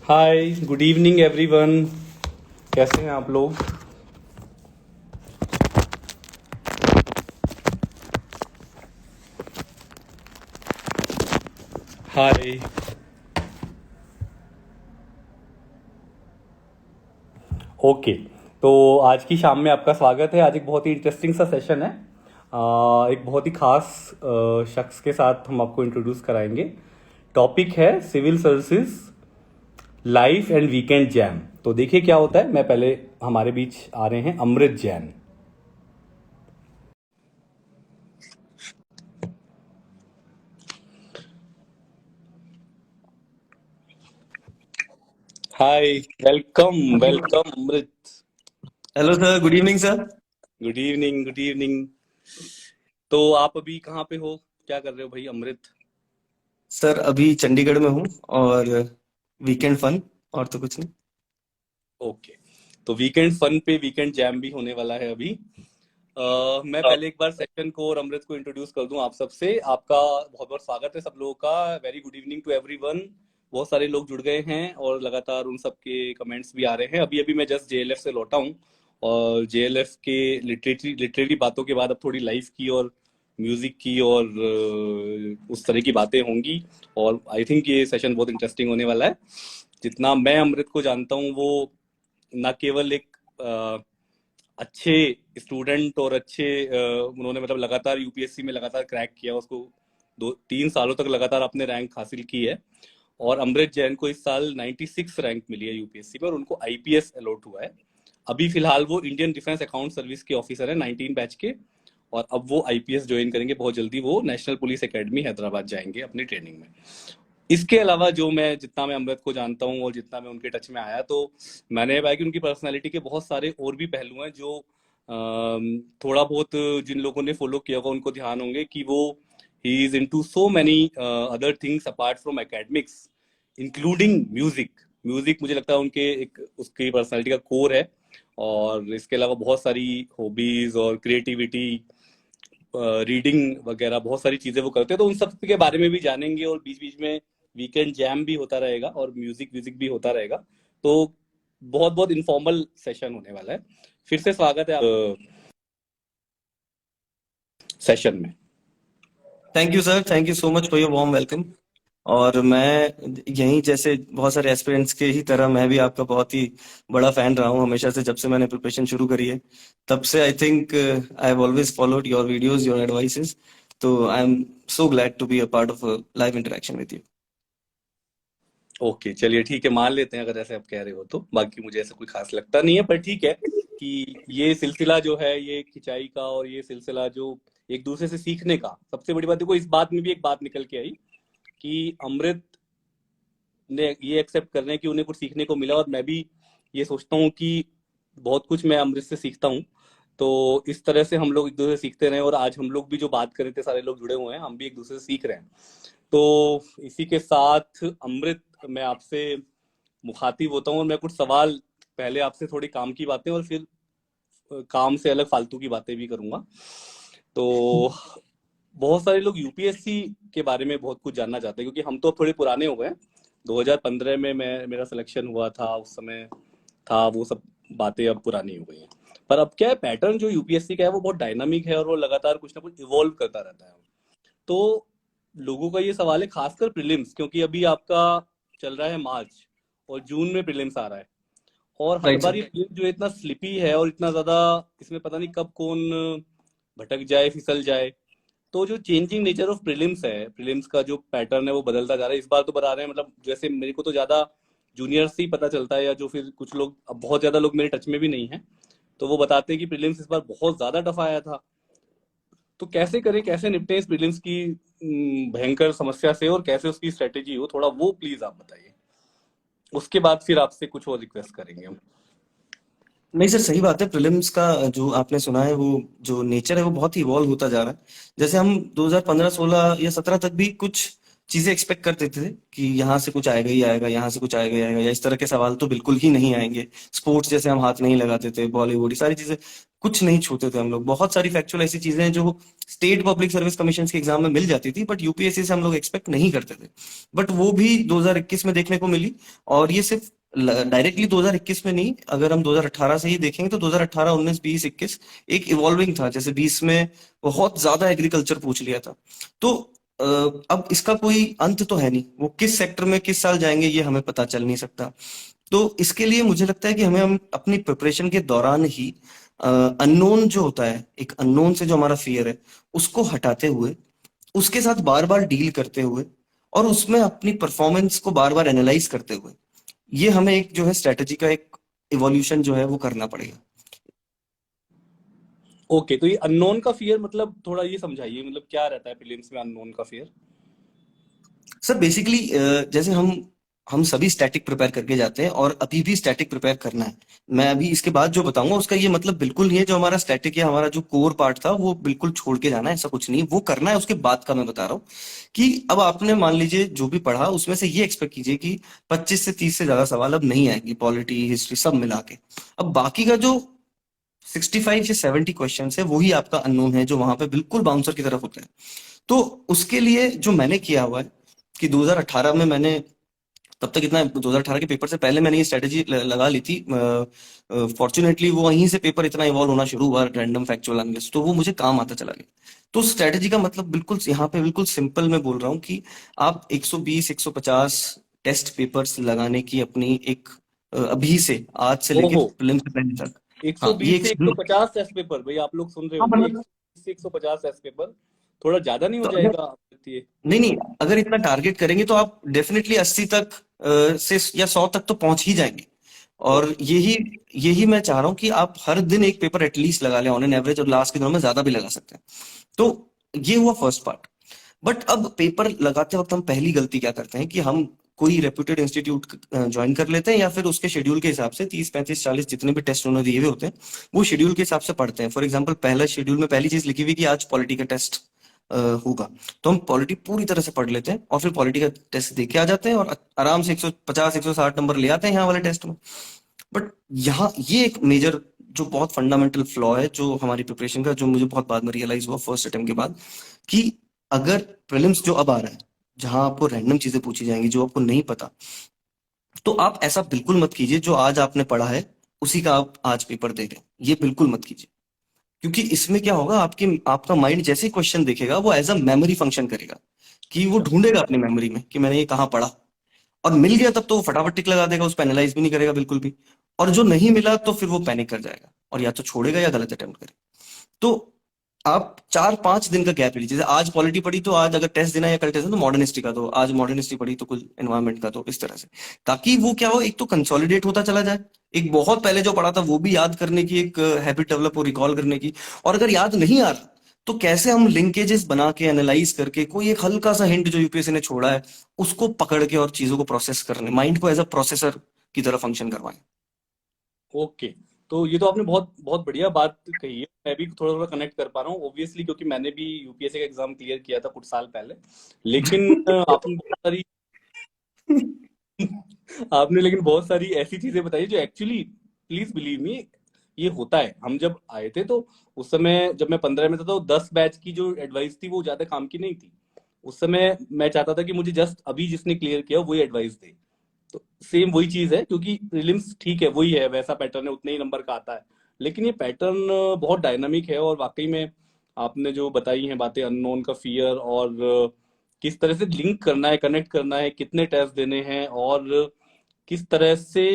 हाय, good evening everyone. कैसे हैं आप लोग? हाय। ओके। तो आज की शाम में आपका स्वागत है। आज एक बहुत ही इंटरेस्टिंग सा सेशन है। एक बहुत ही खास शख्स के साथ हम आपको इंट्रोड्यूस कराएंगे। टॉपिक है civil services life and weekend jam. तो देखिए क्या होता है। मैं पहले हमारे बीच आ रहे हैं Amrit Jain. Hi, welcome welcome Amrit. Hello sir, good evening sir. Good evening, good evening. तो आप अभी कहाँ पे हो? क्या कर रहे हो भाई अमृत? सर अभी चंडीगढ़ में हूँ और वीकेंड फन और तो कुछ नहीं। ओके। तो वीकेंड फन पे वीकेंड जैम भी होने वाला है अभी। मैं पहले एक बार सेशन को और अमृत को इंट्रोड्यूस कर दूं आप सबसे। आपका बहुत बहुत स्वागत है सब लोगों का। Very good evening to everyone. बहुत सारे लोग जुड़ गए हैं और लगातार उन सब के कमेंट्स भी आ रहे हैं। अभी अभी मैं जस्ट जेएलएफ से लौटा हूं और जेएलएफ के लिटरेरी बातों के बाद अब थोड़ी लाइफ की और म्यूजिक की और उस तरह की बातें होंगी। और आई थिंक ये सेशन बहुत इंटरेस्टिंग होने वाला है। जितना मैं अमृत को जानता हूँ वो न केवल एक अच्छे स्टूडेंट और अच्छे उन्होंने मतलब लगातार यूपीएससी में लगातार क्रैक किया उसको। 2-3 सालों तक लगातार अपने रैंक हासिल की है। और अमृत जैन को इस साल 96 रैंक मिली है यूपीएससी में और उनको आईपीएस अलॉट हुआ है। अभी फिलहाल वो इंडियन डिफेंस अकाउंट सर्विस के ऑफिसर है 19 बैच के। और अब वो आईपीएस ज्वाइन करेंगे बहुत जल्दी। वो नेशनल पुलिस एकेडमी हैदराबाद जाएंगे अपनी ट्रेनिंग में। इसके अलावा जो मैं अमृत को जानता हूँ और जितना मैं उनके टच में आया तो मैंने पाया कि उनकी पर्सनालिटी के बहुत सारे और भी पहलू हैं जो थोड़ा बहुत जिन लोगों ने फॉलो किया होगा उनको ध्यान होंगे कि वो he is into so many other things apart from academics including music. Music मुझे लगता है उनके एक उसकी पर्सनालिटी का कोर है। और इसके अलावा बहुत सारी हॉबीज और क्रिएटिविटी, रीडिंग वगैरह बहुत सारी चीजें वो करते हैं। तो उन सब के बारे में भी जानेंगे और बीच बीच में वीकेंड जैम भी होता रहेगा और म्यूजिक म्यूजिक भी होता रहेगा। तो बहुत बहुत इनफॉर्मल सेशन होने वाला है। फिर से स्वागत है आप सेशन में। Thank you sir, thank you so much for your warm welcome. और मैं यहीं जैसे बहुत सारे एस्पिरेंट्स के ही तरह मैं भी आपका बहुत ही बड़ा फैन रहा हूँ हमेशा से, जब से मैंने प्रिपरेशन शुरू करी है तब से। I think I have always followed your videos, your advices. तो I am so glad to be a part of live interaction with you. Okay, चलिए ठीक है, मान लेते हैं अगर ऐसे आप कह रहे हो तो। बाकी मुझे ऐसा कोई खास लगता नहीं है पर ठीक है कि ये सिलसिला जो है ये खिंचाई का और ये सिलसिला जो एक दूसरे से सीखने का। सबसे बड़ी बात देखो इस बात में भी एक बात निकल के आई कि अमृत ने ये एक्सेप्ट कर रहे हैं कि उन्हें कुछ सीखने को मिला और मैं भी ये सोचता हूँ कि बहुत कुछ मैं अमृत से सीखता हूँ। तो इस तरह से हम लोग एक दूसरे से सीखते रहे और आज हम लोग भी जो बात कर रहे थे सारे लोग जुड़े हुए हैं, हम भी एक दूसरे से सीख रहे हैं। तो इसी के साथ अमृत मैं आपसे मुखातिब होता हूँ और मैं कुछ सवाल पहले आपसे थोड़ी काम की बातें और फिर काम से अलग फालतू की बातें भी करूंगा। तो बहुत सारे लोग यूपीएससी के बारे में बहुत कुछ जानना चाहते हैं क्योंकि हम तो अब थोड़े पुराने हो गए हैं। 2015 में मेरा सिलेक्शन हुआ था, उस समय था वो सब बातें अब पुरानी हो गई हैं। पर अब क्या है, पैटर्न जो यूपीएससी का है वो बहुत डायनामिक है और वो लगातार कुछ ना कुछ इवॉल्व करता रहता है। तो लोगों का ये सवाल है खासकर प्रीलिम्स, क्योंकि अभी आपका चल रहा है मार्च और जून में प्रीलिम्स आ रहा है। और हर राइट बार सर। ये प्रीलिम्स जो इतना स्लिपी है और इतना ज्यादा इसमें पता नहीं कब कौन भटक जाए फिसल जाए। तो जो चेंजिंग नेचर ऑफ प्रीलिम्स है, प्रीलिम्स का जो पैटर्न है वो बदलता जा रहा है। इस बार तो बता रहे हैं मतलब जैसे मेरे को तो ज्यादा जूनियर्स से ही पता चलता है या जो फिर कुछ लोग, अब बहुत ज्यादा लोग मेरे टच में भी नहीं है, तो वो बताते हैं कि प्रीलिम्स इस बार बहुत ज्यादा टफ आया था। तो कैसे करें, कैसे निपटें इस प्रीलिम्स की भयंकर समस्या से और कैसे उसकी स्ट्रेटेजी हो, थोड़ा वो प्लीज आप बताइए। उसके बाद फिर आपसे कुछ और रिक्वेस्ट करेंगे हम। नहीं सर, सही बात है। प्रीलिम्स का जो आपने सुना है वो जो नेचर है वो बहुत ही इवॉल्व होता जा रहा है। जैसे हम 2015, 16 या 17 तक भी कुछ चीजें एक्सपेक्ट करते थे कि यहाँ से कुछ आएगा ही आएगा, यहाँ से कुछ आएगा ही आएगा, या इस तरह के सवाल तो बिल्कुल ही नहीं आएंगे। स्पोर्ट्स जैसे हम हाथ नहीं लगाते थे, बॉलीवुड, ये सारी चीजें कुछ नहीं छूते थे हम लोग। बहुत सारी फैक्चुअल ऐसी चीजें हैं जो स्टेट पब्लिक सर्विस कमीशन के एग्जाम में मिल जाती थी, बट यूपीएससी से हम लोग एक्सपेक्ट नहीं करते थे। बट वो भी 2021 में देखने को मिली। और ये सिर्फ डायरेक्टली 2021 में नहीं, अगर हम 2018 से ही देखेंगे तो 2018, 19, 20, 21 एक इवॉल्विंग था। जैसे 20 में बहुत ज्यादा एग्रीकल्चर पूछ लिया था। तो अ, अब इसका कोई अंत तो है नहीं, वो किस सेक्टर में किस साल जाएंगे ये हमें पता चल नहीं सकता। तो इसके लिए मुझे लगता है कि हम अपनी प्रिपरेशन के दौरान ही अननोन जो होता है, एक अननोन से जो हमारा फियर है, उसको हटाते हुए, उसके साथ बार बार डील करते हुए, और उसमें अपनी परफॉर्मेंस को बार बार एनालाइज करते हुए, ये हमें एक जो है स्ट्रेटेजी का एक इवोल्यूशन जो है वो करना पड़ेगा। ओके, तो ये अननोन का फियर मतलब थोड़ा ये समझाइए, मतलब क्या रहता है प्रीलिम्स में अननोन का फियर? सर बेसिकली जैसे हम सभी स्टैटिक प्रिपेयर करके जाते हैं, और अभी भी स्टैटिक प्रिपेयर करना है। मैं अभी इसके बाद जो बताऊंगा उसका ये मतलब बिल्कुल नहीं है जो हमारा स्टैटिक या हमारा जो कोर पार्ट था वो बिल्कुल छोड़ के जाना है, ऐसा कुछ नहीं है। वो करना है, उसके बाद का मैं बता रहा हूँ कि अब आपने मान लीजिए जो भी पढ़ा उसमें से ये एक्सपेक्ट कीजिए कि 25 से 30 से ज्यादा सवाल अब नहीं आएंगे, पॉलिटी हिस्ट्री सब मिला के। अब बाकी का जो 65 या 70 क्वेश्चन है वही आपका अननोन है, जो वहां पे बिल्कुल बाउंसर की तरफ होता है। तो उसके लिए जो मैंने किया हुआ है कि 2018 में मैंने, तब तक इतना 2018 के पेपर से पहले मैंने ये स्ट्रेटेजी लगा ली थी। फॉर्चुनेटली वो वहीं से पेपर इतना इवॉल्व होना शुरू हुआ, रैंडम फैक्चुअल एनालिसिस, तो वो मुझे काम आता चला गया। तो स्ट्रेटेजी का मतलब बिल्कुल यहाँ पे बिल्कुल सिंपल मैं बोल रहा हूँ कि आप 120 150 टेस्ट पेपर्स लगाने की अपनी एक अभी से, आज से लेके ओहो, प्रीलिम्स से पहले तक। हाँ, ये 120 एक से 150 टेस्ट पेपर? भाई आप लोग सुन रहे हाँ होंगे, मतलब, 120 से 150 टेस्ट पेपर, थोड़ा ज्यादा नहीं हो तो अगर, जाएगा? ये नहीं नहीं, अगर इतना टारगेट करेंगे तो आप डेफिनेटली 80 तक से या 100 तक तो पहुंच ही जाएंगे। और ओके। यही यही मैं चाह रहा हूँ कि आप हर दिन एक पेपर एटलीस्ट लगा लें ऑन एन एवरेज, और लास्ट के दिनों में ज्यादा भी लगा सकते हैं। तो ये हुआ फर्स्ट पार्ट। बट अब पेपर लगाते वक्त हम पहली गलती क्या करते हैं कि हम कोई रेप्यूटेड इंस्टीट्यूट ज्वाइन कर लेते हैं, या फिर उसके शेड्यूल के हिसाब से 30 35 40 जितने भी टेस्ट उन्होंने दिए हुए होते हैं वो शेड्यूल के हिसाब से पढ़ते हैं। फॉर एग्जाम्पल पहला शेड्यूल में पहली चीज लिखी हुई कि आज पॉलिटी का टेस्ट होगा, तो हम पॉलिटी पूरी तरह से पढ़ लेते हैं और फिर पॉलिटी का टेस्ट दे के आ जाते हैं, और आराम से 150 160 नंबर ले आते हैं यहाँ वाले टेस्ट में। बट यहाँ ये एक मेजर जो बहुत फंडामेंटल फ्लॉ है जो हमारी प्रिपरेशन का, जो मुझे बहुत बाद में रियलाइज हुआ फर्स्ट अटेम्प्ट के बाद, कि अगर प्रीलिम्स जो अब आ रहा है, जहां आपको रैंडम चीजें पूछी जाएंगी जो आपको नहीं पता, तो आप ऐसा बिल्कुल मत कीजिए जो आज आपने पढ़ा है उसी का आप आज पेपर दे रहे हैं, ये बिल्कुल मत कीजिए। क्योंकि इसमें क्या होगा, आपकी आपका माइंड जैसे ही क्वेश्चन देखेगा वो एज अ मेमोरी फंक्शन करेगा, कि वो ढूंढेगा अपनी मेमोरी में कि मैंने ये कहाँ पढ़ा, और मिल गया तब तो वो फटाफट टिक लगा देगा, उस पर एनालाइज भी नहीं करेगा बिल्कुल भी। और जो नहीं मिला तो फिर वो पैनिक कर जाएगा और या तो छोड़ेगा या गलत अटेम्प्ट करेगा। तो आप 4 5 दिन का गैप लीजिए। जैसे आज पॉलिटी पढ़ी तो आज अगर टेस्ट देना है या कल टेस्ट देना तो मॉडर्न हिस्ट्री का दो, आज मॉडर्न हिस्ट्री पढ़ी तो कुछ एनवायरमेंट का दो, इस तरह से, ताकि वो क्या हो, एक तो कंसोलिडेट होता चला जाए, एक बहुत पहले जो पढ़ा था वो भी याद करने की एक हैबिट डेवलप हो, रिकॉल करने की। और अगर याद नहीं आ रहा तो कैसे हम लिंकेजेस बना के एनालाइज करके कोई एक हल्का सा हिंट जो यूपीएससी ने छोड़ा है उसको पकड़ के और चीजों को प्रोसेस करने, माइंड को एज अ प्रोसेसर की तरह फंक्शन करवाएं। ओके, तो ये तो आपने बहुत बहुत बढ़िया बात कही है। मैं भी थोड़ा थोड़ा कनेक्ट कर पा रहा हूँ ऑब्वियसली, क्योंकि मैंने भी यूपीएससी का एग्जाम क्लियर किया था कुछ साल पहले। लेकिन आपने बहुत सारी आपने लेकिन बहुत सारी ऐसी चीजें बताई जो एक्चुअली, प्लीज बिलीव मी, ये होता है। हम जब आए थे तो उस समय जब मैं 15 में था तो 10 बैच की जो एडवाइस थी वो ज्यादा काम की नहीं थी। उस समय मैं चाहता था कि मुझे जस्ट अभी जिसने क्लियर किया वही एडवाइस दे। तो सेम वही चीज है, क्योंकि प्रीलिम्स ठीक है वही है, वैसा पैटर्न है, उतने ही नंबर का आता है। लेकिन ये पैटर्न बहुत डायनामिक है, और वाकई में आपने जो बताई हैं बातें, अननोन का फियर, और किस तरह से लिंक करना है, कनेक्ट करना है, कितने टेस्ट देने हैं, और किस तरह से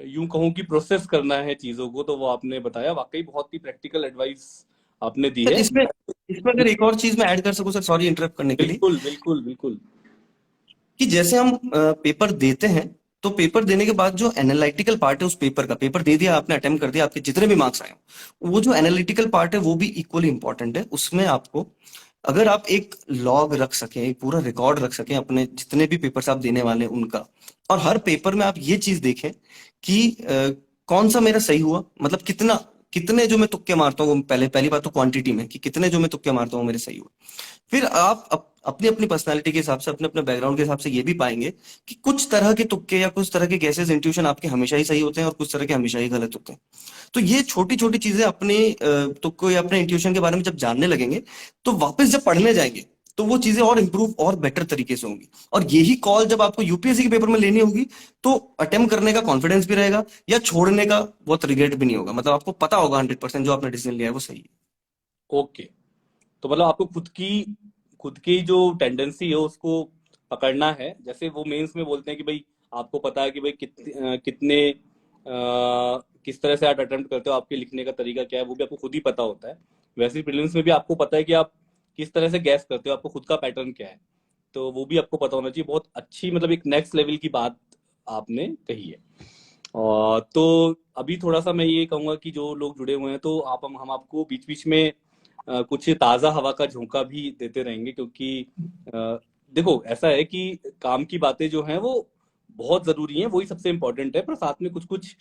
यूं कहूं कि प्रोसेस करना है चीजों को, तो वो आपने बताया। वाकई बहुत ही प्रैक्टिकल एडवाइस आपने दी सर है। इसमें इसमें अगर एक और चीज मैं ऐड कर सकूं सर, सॉरी इंटरप्ट करने के लिए, बिल्कुल बिल्कुल बिल्कुल। कि जैसे हम पेपर देते हैं, तो पेपर देने के बाद जो एनालिटिकल पार्ट है उस पेपर का, पेपर दे दिया आपने, अटेम्प्ट कर दिया, आपके जितने भी मार्क्स आए हों, वो जो एनालिटिकल पार्ट है वो भी इक्वली इंपॉर्टेंट है। उसमें आपको, अगर आप एक लॉग रख सकें, एक पूरा रिकॉर्ड रख सकें अपने जितने भी पेपर्स आप देने वाले हैं उनका, और हर पेपर में आप ये चीज देखें कि कौन सा मेरा सही हुआ, मतलब कितना कितने जो मैं तुक्के मारता हूँ, पहली बात तो क्वांटिटी में, कि कितने जो मैं तुक्के मारता हूँ मेरे सही हुए। फिर आप अपनी अपनी पर्सनैलिटी के हिसाब से, अपने अपने बैकग्राउंड के हिसाब से ये भी पाएंगे कि कुछ तरह के तुक्के या कुछ तरह के गैसेस, इंट्यूशन आपके हमेशा ही सही होते हैं और कुछ तरह के हमेशा ही गलत होते हैं। तो ये छोटी छोटी चीजें अपने तुक्को या अपने इंट्यूशन के बारे में जब जानने लगेंगे, तो वापस जब पढ़ने जाएंगे तो वो चीजें और इंप्रूव और बेटर तरीके से होंगी। और यही कॉल जब आपको यूपीएससी के पेपर में लेनी होगी, तो अटेम्प्ट करने का कॉन्फिडेंस भी रहेगा, या छोड़ने का बहुत रिग्रेट भी नहीं होगा। मतलब आपको पता होगा 100% जो आपने डिसीजन लिया है वो सही है। ओके, तो मतलब आपको खुद की जो टेंडेंसी है उसको पकड़ना है। जैसे वो मेंस में बोलते हैं कि भाई आपको पता है कि भाई कितने किस तरह से आप अटेम्प्ट करते हो, आपके लिखने का तरीका क्या है, वो भी आपको खुद ही पता होता है। वैसे ही प्रीलिम्स में भी आपको पता है कि आप किस तरह से गैस करते हो, आपको खुद का पैटर्न क्या है, तो वो भी आपको पता होना चाहिए। बहुत अच्छी, मतलब एक नेक्स्ट लेवल की बात आपने कही है। तो अभी थोड़ा सा मैं ये कहूंगा कि जो लोग जुड़े हुए हैं, तो हम आपको बीच बीच में कुछ ताज़ा हवा का झोंका भी देते रहेंगे, क्योंकि देखो ऐसा है कि काम की बातें जो हैं वो बहुत ज़रूरी हैं, वही सबसे इम्पोर्टेंट है, पर साथ में कुछ कुछ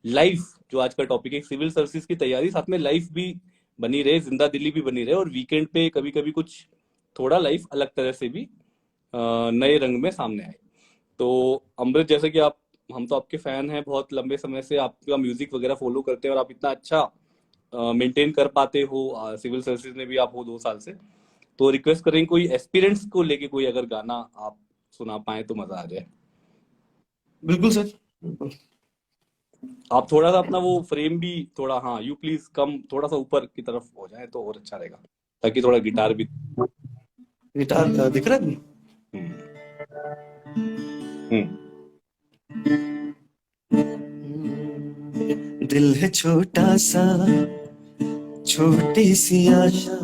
लाइफ, जो आज का टॉपिक है सिविल सर्विसेज की तैयारी, साथ में लाइफ भी बनी रहे, जिंदा दिली भी बनी रहे, और वीकेंड पे कभी कभी कुछ थोड़ा लाइफ अलग तरह से भी नए रंग में सामने आए। तो अमृत, जैसे कि आप, हम तो आपके फैन हैं, बहुत लंबे समय से आपका म्यूजिक वगैरह फॉलो करते हैं, और आप इतना अच्छा मेंटेन कर पाते हो, सिविल सर्विसेज में भी आप हो 2 साल से। तो रिक्वेस्ट करेंगे कोई एस्पिरेंट्स को लेके कोई अगर गाना आप सुना पाए तो मजा आ जाए। बिल्कुल सर, बिल्कुल। आप थोड़ा सा अपना वो फ्रेम भी थोड़ा, हाँ यू प्लीज कम, थोड़ा सा ऊपर की तरफ हो जाए तो और अच्छा रहेगा, ताकि थोड़ा गिटार भी। गिटार दिख रहा है? हम्म। हम्म। दिल है छोटा सा, छोटी सी आशा,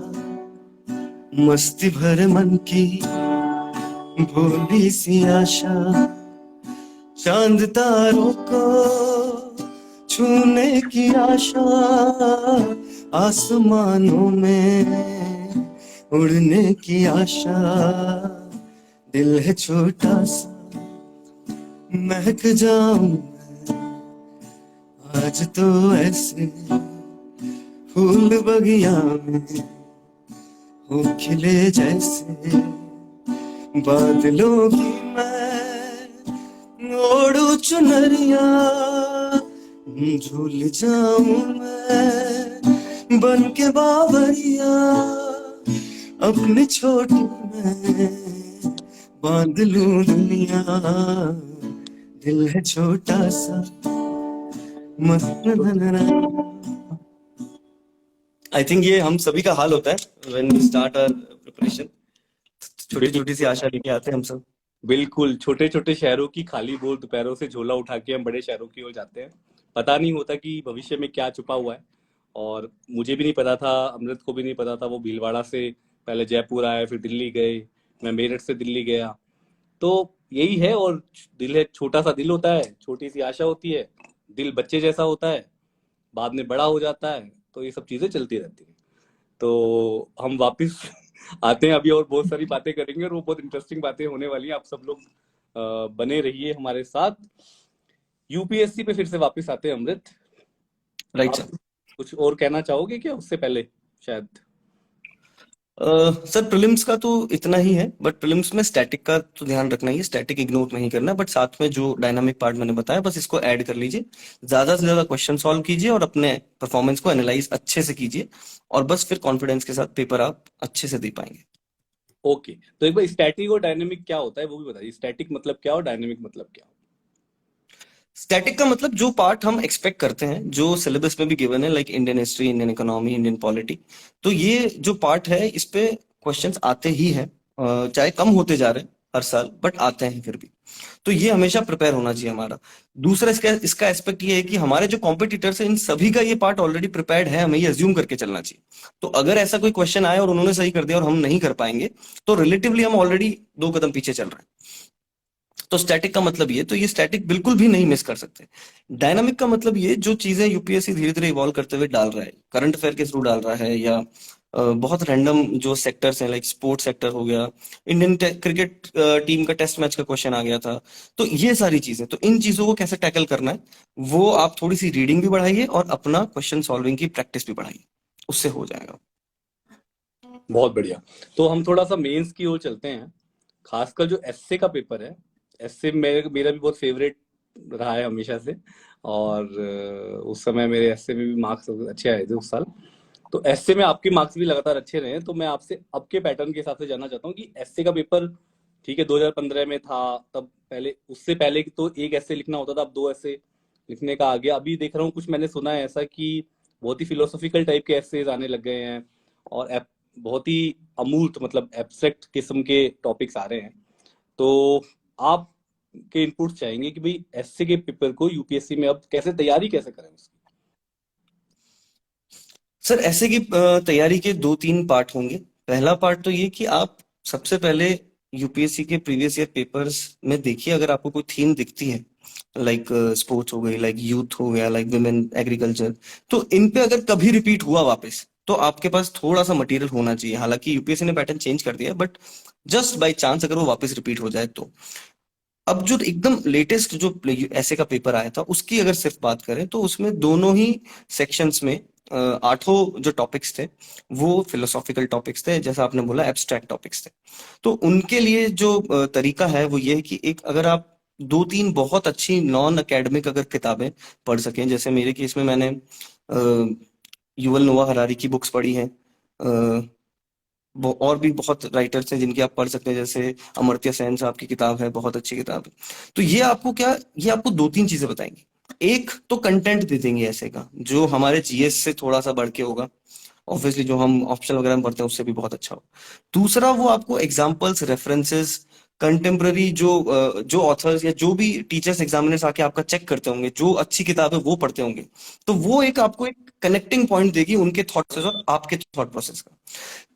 मस्ती भरे मन की भोली सी आशा, चांद तारों को छूने की आशा, आसमानों में उड़ने की आशा। दिल है छोटा सा, महक जाऊं आज तो ऐसे फूल बगिया में हो खिले जैसे, बादलों की मैं ओढ़ू चुनरिया, झूल जाऊं मैं बन के बावरिया, अपनी छोटी मैं बांध लूं दुनिया। दिल है छोटा सा, आई थिंक ये हम सभी का हाल होता है when we start our preparation. छोटी छोटी सी बिल्कुल आशा लेके आते हैं हम सब। बिल्कुल, छोटे छोटे शहरों की खाली बोल दोपहरों से झोला उठा के हम बड़े शहरों की ओर जाते हैं। पता नहीं होता कि भविष्य में क्या छुपा हुआ है। और मुझे भी नहीं पता था, अमृत को भी नहीं पता था, वो भीलवाड़ा से पहले जयपुर आए, फिर दिल्ली गए, मैं मेरठ से दिल्ली गया। तो यही है, और दिल है, छोटा सा दिल होता है, छोटी सी आशा होती है, दिल बच्चे जैसा होता है, बाद में बड़ा हो जाता है, तो ये सब चीजें चलती रहती हैं। तो हम वापस आते हैं अभी, और बहुत सारी बातें करेंगे, और वो बहुत इंटरेस्टिंग बातें होने वाली हैं। आप सब लोग बने रहिए हमारे साथ। यूपीएससी पे फिर से वापस आते हैं अमृत। राइट आप सर। कुछ और कहना चाहोगे क्या उससे पहले, शायद? सर प्रीलिम्स का तो इतना ही है, बट प्रीलिम्स में स्टैटिक का तो ध्यान रखना ही है, स्टैटिक इग्नोर नहीं करना, बट साथ में जो डायनामिक पार्ट मैंने बताया बस इसको ऐड कर लीजिए। ज्यादा से ज्यादा क्वेश्चन सॉल्व कीजिए और अपने परफॉर्मेंस को एनालाइज अच्छे से कीजिए, और बस फिर कॉन्फिडेंस के साथ पेपर आप अच्छे से दे पाएंगे। ओके, तो एक बार स्टैटिक और डायनेमिक क्या होता है वो भी बताइए। स्टैटिक मतलब क्या और डायनेमिक मतलब क्या? स्टैटिक का मतलब जो पार्ट हम एक्सपेक्ट करते हैं, जो सिलेबस में भी गिवन है, like Indian history, Indian economy, Indian polity, तो ये जो पार्ट है इस पे क्वेश्चंस आते ही हैं, चाहे कम होते जा रहे हैं हर साल, बट आते हैं फिर भी। तो ये हमेशा प्रिपेयर होना चाहिए हमारा। दूसरा इसका इसका एस्पेक्ट ये है कि हमारे जो कॉम्पिटिटर्स हैं इन सभी का ये पार्ट ऑलरेडी प्रिपेयर्ड है, हमें ये अज्यूम करके चलना चाहिए। तो अगर ऐसा कोई क्वेश्चन आए और उन्होंने सही कर दिया और हम नहीं कर पाएंगे, तो रिलेटिवली हम ऑलरेडी 2 कदम पीछे चल रहे हैं। तो स्टैटिक का मतलब ये, तो ये स्टैटिक बिल्कुल भी नहीं मिस कर सकते। डायनामिक का मतलब ये, जो चीजें यूपीएससी धीरे धीरे इवॉल्व करते हुए डाल रहा है, करंट अफेयर के थ्रू डाल रहा है, या बहुत रैंडम जो सेक्टर्स हैं, लाइक स्पोर्ट्स सेक्टर हो गया, इंडियन क्रिकेट टीम का टेस्ट मैच का क्वेश्चन आ गया था। तो ये सारी चीजें, तो इन चीजों को कैसे टैकल करना है, वो आप थोड़ी सी रीडिंग भी बढ़ाइए और अपना क्वेश्चन सॉल्विंग की प्रैक्टिस भी बढ़ाइए, उससे हो जाएगा। बहुत बढ़िया। तो हम थोड़ा सा मेंस की ओर चलते हैं। खासकर जो एसए का पेपर है, एसए मेरा भी बहुत फेवरेट रहा है हमेशा से। और उस समय मेरे एसए में भी मार्क्स अच्छे आए थे उस साल। तो एसए में आपके मार्क्स भी लगातार अच्छे रहे हैं, तो मैं आपसे अब के पैटर्न के हिसाब से जानना चाहता हूँ कि एसए का पेपर, ठीक है 2015 में था, तब पहले उससे पहले तो एक एसए लिखना होता था, अब दो एसए लिखने का आ गया। अभी देख रहा हूँ कुछ मैंने सुना है ऐसा कि बहुत ही फिलोसॉफिकल टाइप के एसेज आने लग गए हैं, और बहुत ही अमूर्त मतलब एब्स्ट्रैक्ट किस्म के टॉपिक्स आ रहे हैं। तो आप के इनपुट चाहेंगे कि भाई एसए के पेपर को यूपीएससी में अब कैसे तैयारी कैसे करें उसकी। सर, ऐसे की तैयारी के दो तीन पार्ट होंगे। पहला पार्ट तो ये कि आप सबसे पहले यूपीएससी के प्रीवियस ईयर पेपर्स में देखिए, अगर आपको कोई थीम दिखती है, लाइक स्पोर्ट्स हो गई, लाइक यूथ हो गया, लाइक वुमेन एग्रीकल्चर, तो इन पे अगर कभी रिपीट हुआ वापस, तो आपके पास थोड़ा सा मटेरियल होना चाहिए। हालांकि यूपीएससी ने पैटर्न चेंज कर दिया, बट जस्ट बाय चांस अगर वो वापस रिपीट हो जाए तो। अब जो एकदम लेटेस्ट जो ऐसे का पेपर आया था, उसकी अगर सिर्फ बात करें, तो उसमें दोनों ही सेक्शंस में आठों जो टॉपिक्स थे, वो फिलोसॉफिकल टॉपिक्स थे, जैसा आपने बोला एब्स्ट्रैक्ट टॉपिक्स थे। तो उनके लिए जो तरीका है वो ये है कि एक अगर आप दो तीन बहुत अच्छी नॉन एकेडमिक अगर किताबें पढ़ सकें, जैसे मेरे केस में मैंने युवल नोआ हरारी की बुक्स पढ़ी हैं, और भी बहुत राइटर्स हैं जिनकी आप पढ़ सकते हैं, जैसे अमर्त्य सेन साहब की किताब है, बहुत अच्छी किताब है। तो ये आपको क्या, ये आपको दो तीन चीजें बताएंगी। एक तो कंटेंट दे देंगे ऐसे का जो हमारे जीएस से थोड़ा सा बढ़ के होगा, ऑब्वियसली जो हम ऑप्शनल वगैरह में पढ़ते हैं उससे भी बहुत अच्छा हो। दूसरा, वो आपको एग्जाम्पल्स, रेफरेंसेस, कंटेम्प्ररी जो ऑथर्स या जो भी टीचर्स एग्जामिनर्स आके आपका चेक करते होंगे, जो अच्छी किताब है वो पढ़ते होंगे, तो वो एक आपको एक कनेक्टिंग पॉइंट देगी उनके थॉट प्रोसेस और आपके थॉट प्रोसेस का।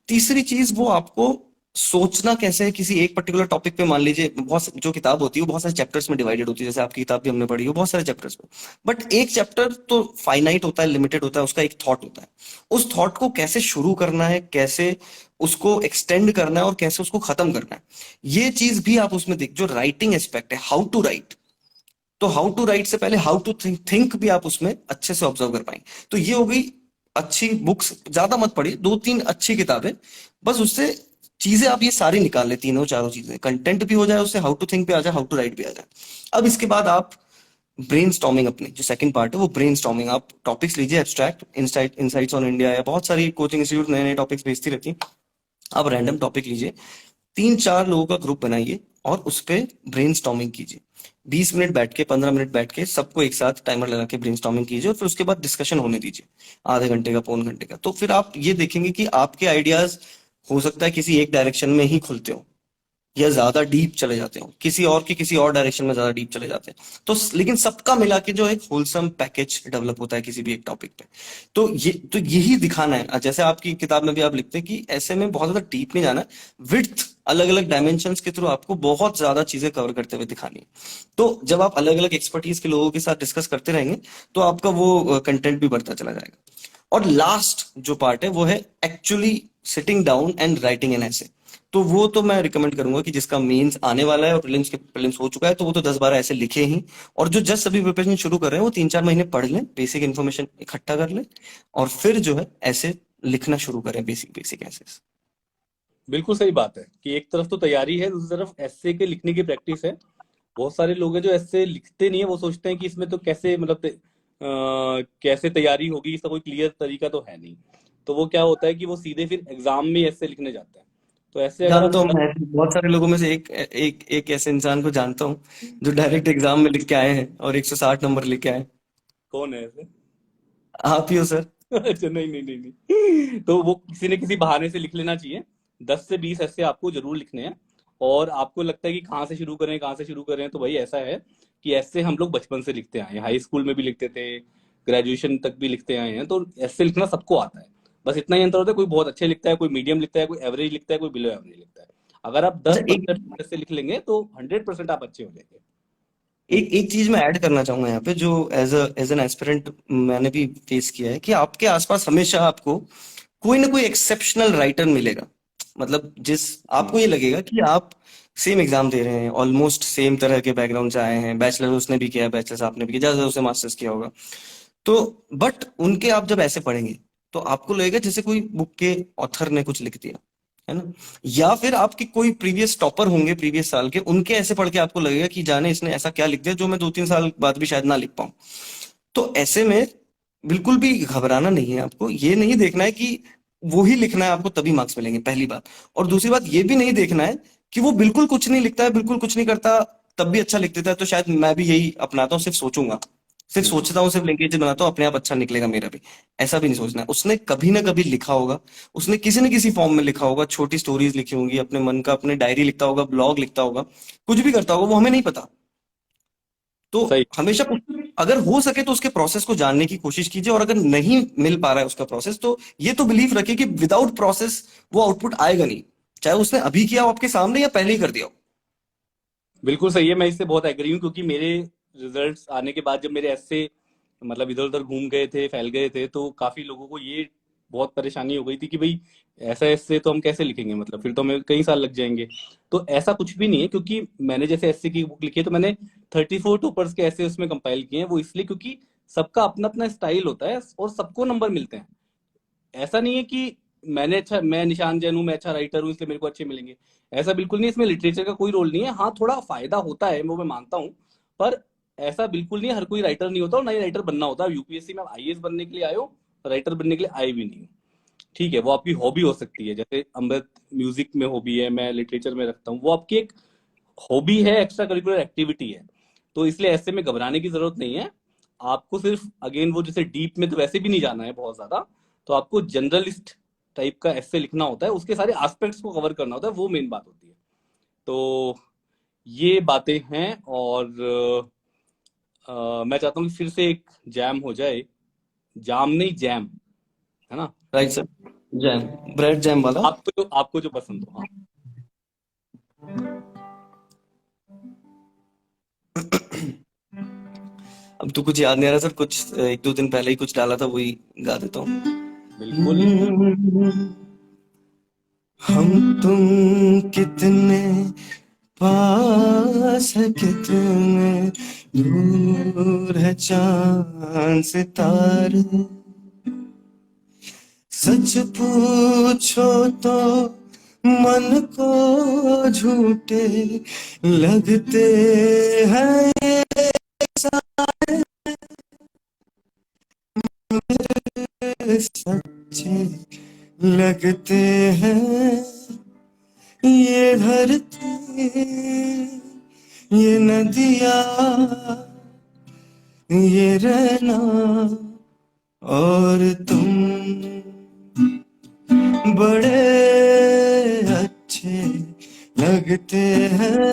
तीसरी चीज, वो आपको सोचना कैसे है किसी एक पर्टिकुलर टॉपिक पे। मान लीजिए बहुत जो किताब होती है वो बहुत सारे चैप्टर्स में डिवाइडेड होती है, जैसे आपकी किताब भी हमने पढ़ी है बहुत सारे चैप्टर्स में, बट एक चैप्टर तो फाइनाइट होता है, लिमिटेड होता है, उसका एक थॉट होता है। उस थॉट को कैसे शुरू करना है, कैसे उसको एक्सटेंड करना है और कैसे उसको खत्म करना है, ये चीज भी आप उसमें देख। जो राइटिंग एस्पेक्ट है, हाउ टू राइट, तो हाउ टू राइट से पहले हाउ टू थिंक भी आप उसमें अच्छे से ऑब्जर्व कर पाएंगे। तो ये हो गई अच्छी बुक्स, ज्यादा मत पढ़िए, दो तीन अच्छी किताबें, बस उससे चीजें आप ये सारी निकाल ले, तीनों चारों चीजें, कंटेंट भी हो जाए उससे, हाउ टू थिंक भी आ जाए, हाउ टू राइट भी आ जाए। अब इसके बाद आप ब्रेन स्टॉर्मिंग, अपने जो सेकंड पार्ट है वो ब्रेन स्टॉर्मिंग, आप टॉपिक्स लीजिए, एब्स्ट्रैक्ट, इनसाइट्स ऑन इंडिया, या बहुत सारी कोचिंग इंस्टीट्यूट नए नए टॉपिक्स भेजती रहती हैं। आप रैंडम टॉपिक लीजिए, तीन चार लोगों का ग्रुप बनाइए और उस पे ब्रेन स्टॉर्मिंग कीजिए। 20 मिनट बैठ के, 15 मिनट बैठ के सबको एक साथ टाइमर लगा के ब्रेन स्टॉर्मिंग कीजिए, और फिर उसके बाद डिस्कशन होने दीजिए, आधे घंटे का, पौन घंटे का। तो फिर आप ये देखेंगे कि आपके आइडियाज हो सकता है किसी एक डायरेक्शन में ही खुलते हो, या ज्यादा डीप चले जाते हो, किसी और की किसी और डायरेक्शन में ज्यादा डीप चले जाते हैं। तो लेकिन सबका मिला के जो एक होलसम पैकेज डेवलप होता है किसी भी एक टॉपिक पे। तो यही दिखाना है, जैसे आपकी किताब में भी आप लिखते हैं कि ऐसे में बहुत ज्यादा डीप नहीं जाना है, विड्थ, अलग अलग डायमेंशंस के थ्रू आपको बहुत ज्यादा चीजें कवर करते हुए दिखानी है। तो जब आप अलग अलग एक्सपर्टीज के लोगों के साथ डिस्कस करते रहेंगे, तो आपका वो कंटेंट भी बढ़ता चला जाएगा। और लास्ट जो पार्ट है वो है actually sitting down and writing an ऐसे। तो वो तो मैं रिकमेंड करूंगा कि जिसका मेंस आने वाला है और प्रीलिम्स हो चुका है, तो वो तो 10-12 ऐसे लिखे ही। और जो जस्ट अभी प्रिपरेशन शुरू कर रहे हैं वो 3-4 महीने पढ़ लें, बेसिक इन्फॉर्मेशन इकट्ठा कर लें, और फिर जो है ऐसे लिखना शुरू करें, बेसिक बेसिक ऐसे। बिल्कुल सही बात है कि एक तरफ तो तैयारी है, दूसरी तरफ एसए के लिखने की प्रैक्टिस है। बहुत सारे लोग हैं जो एसए लिखते नहीं है, वो सोचते हैं कि इसमें तो कैसे मतलब कैसे तैयारी होगी, इसका कोई क्लियर तरीका तो है नहीं। तो वो क्या होता है कि वो सीधे फिर एग्जाम में एसए लिखने जाते हैं। तो ऐसे अगर जानता हम हूँ मैं ऐसे बहुत सारे लोगों में से एक एक एक ऐसे इंसान को जानता हूँ जो डायरेक्ट एग्जाम में लिख के आए हैं और 160 नंबर लेके आए। कौन है ऐसे? आप ही हो सर। अच्छा, नहीं नहीं नहीं नहीं, तो वो किसी न किसी बहाने से लिख लेना चाहिए। 10 से 20 ऐसे आपको जरूर लिखने हैं। और आपको लगता है कि कहाँ से शुरू करें कहाँ से शुरू करें, तो भाई ऐसा है कि ऐसे हम लोग बचपन से लिखते आए हैं, हाई स्कूल में भी लिखते थे, ग्रेजुएशन तक भी लिखते आए हैं, तो ऐसे लिखना सबको आता है। बस इतना ही अंतर होता है, कोई बहुत अच्छे लिखता है, कोई मीडियम लिखता है, कोई एवरेज लिखता है, कोई बिलो एवरेज लिखता है। अगर आप अच्छा, दस एक परसेंट ऐसे लिख लेंगे तो 100% आप अच्छे हो जाएंगे। एक एक चीज मैं ऐड करना चाहूंगा यहाँ पे, जो एज एन एस्पिरेंट मैंने भी फेस किया है, कि आपके आसपास हमेशा आपको कोई ना कोई एक्सेप्शनल राइटर मिलेगा। मतलब जिस आपको ये लगेगा कि आप सेम एग्जाम दे रहे हैं, ऑलमोस्ट सेम तरह के बैकग्राउंड से आए हैं, बैचलर उसने भी किया, बैचलर्स आपने भी किया, ज्यादा उसने मास्टर्स किया होगा। तो बट उनके आप जब ऐसे पढ़ेंगे तो आपको लगेगा जैसे कोई बुक के ऑथर ने कुछ लिख दिया, है ना। या फिर आपके कोई प्रीवियस टॉपर होंगे प्रीवियस साल के, उनके ऐसे पढ़ के आपको लगेगा कि जाने इसने ऐसा क्या लिख दिया जो मैं 2-3 साल बाद भी शायद ना लिख पाऊं। तो ऐसे में बिल्कुल भी घबराना नहीं है आपको। ये नहीं देखना है कि वो ही लिखना है आपको तभी मार्क्स मिलेंगे, पहली बात। और दूसरी बात ये भी नहीं देखना है कि वो बिल्कुल कुछ नहीं लिखता है, बिल्कुल कुछ नहीं करता, तब भी अच्छा लिख देता है, तो शायद मैं भी यही अपनाता हूँ, सिर्फ सोचूंगा, सिर्फ हम्म। सोचता हूँ, सिर्फ लिंकेज बनाता हूँ, अपने आप अच्छा निकलेगा मेरा भी। ऐसा भी नहीं सोचना है। उसने कभी ना कभी लिखा होगा, उसने किसी न किसी फॉर्म में लिखा होगा, छोटी स्टोरीज लिखी होंगी अपने मन का, अपने डायरी लिखता होगा, ब्लॉग लिखता होगा, कुछ भी करता होगा, वो हमें नहीं पता। तो सही। हमेशा अगर हो सके तो उसके प्रोसेस को जानने की कोशिश कीजिए, और अगर नहीं मिल पा रहा है उसका प्रोसेस, तो ये तो बिलीव रखिए कि विदाउट प्रोसेस वो आउटपुट आएगा नहीं, चाहे उसने अभी किया हो आपके सामने या पहले ही कर दिया हो। बिल्कुल सही है, मैं इससे बहुत एग्री हूँ, क्योंकि मेरे रिजल्ट्स आने के बाद जब मेरे ऐसे मतलब इधर उधर घूम गए थे, फैल गए थे, तो काफी लोगों को ये बहुत परेशानी हो गई थी कि भाई ऐसा ऐसे तो हम कैसे लिखेंगे, मतलब फिर तो हमें कई साल लग जाएंगे। तो ऐसा कुछ भी नहीं है, क्योंकि मैंने जैसे एसए की बुक लिखी है तो मैंने 34 टॉपर्स के ऐसे उसमें कंपाइल किए हैं। वो इसलिए क्योंकि सबका अपना अपना स्टाइल होता है और सबको नंबर मिलते हैं। ऐसा नहीं है कि मैं निशान जैन हूं, मैं अच्छा राइटर हूं इसलिए मेरे को अच्छे मिलेंगे। ऐसा बिल्कुल नहीं है, इसमें लिटरेचर का कोई रोल नहीं है। हाँ, थोड़ा फायदा होता है, वो मैं मानता हूँ, पर ऐसा बिल्कुल नहीं है। हर कोई राइटर नहीं होता और ना ही राइटर बनना होता है। यूपीएससी में आप आईएएस बनने के लिए आए हो, राइटर बनने के लिए आए भी नहीं हो। ठीक है, वो आपकी हॉबी हो सकती है, जैसे अमृत म्यूजिक में हॉबी है, मैं लिटरेचर में रखता हूँ, वो आपकी एक हॉबी है, एक्स्ट्रा करिकुलर एक्टिविटी है। तो इसलिए ऐसे में घबराने की जरूरत नहीं है। आपको सिर्फ अगेन वो जैसे डीप में तो वैसे भी नहीं जाना है बहुत ज्यादा। तो आपको जनरलिस्ट टाइप का ऐसे लिखना होता है, उसके सारे एस्पेक्ट्स को कवर करना होता है, वो मेन बात होती है। तो ये बातें हैं। और मैं चाहता हूँ कि फिर से एक जैम हो जाए। जाम नहीं, जैम, है ना। Right sir. Jam, bread jam वाला। आपको जो पसंद हो, हाँ। अब तो कुछ याद नहीं आ रहा सर, कुछ 1-2 दिन पहले ही कुछ डाला था, वही गा देता हूँ। बिल्कुल। हम तुम कितने पास है, कितने दूर है चांद सितारे। सच पूछो तो मन को झूठे लगते हैं सच्चे लगते हैं। ये धरती, ये नदियाँ, ये रहना और तुम बड़े अच्छे लगते हैं।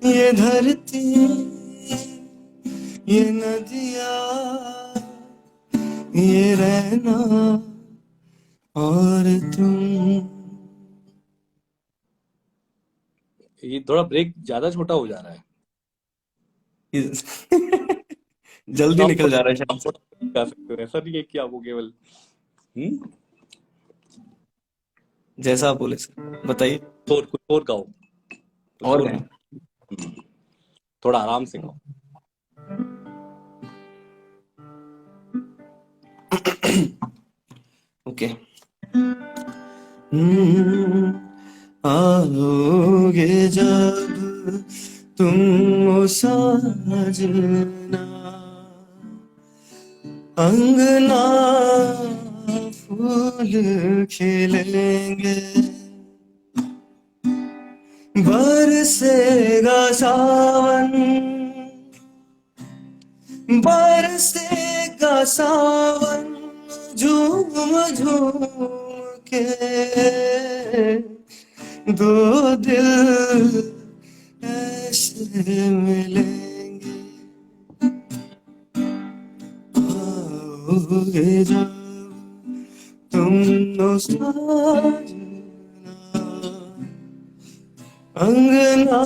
ये धरती, ये नदियाँ, ये रहना और तुम। ये थोड़ा ब्रेक ज्यादा छोटा हो जा रहा है। जल्दी आप निकल जा रहा है शायद से। थोड़ा गा सकते हो, ऐसा नहीं है कि आपको केवल। हम्म। जैसा आप बोले सर, बताइए। और कुछ और गाओ, कुछ और और क्या। गाओ। थोड़ा आराम से गाओ। ओके। हम्म, आओगे जब तुम ओ साजना, अंगना फूल खिलेंगे, बरसेगा सावन, बरसेगा सावन, झूम झूम के दो दिल ऐसे मिलेंगे। आओगे जब तुम लो साजना, अंगना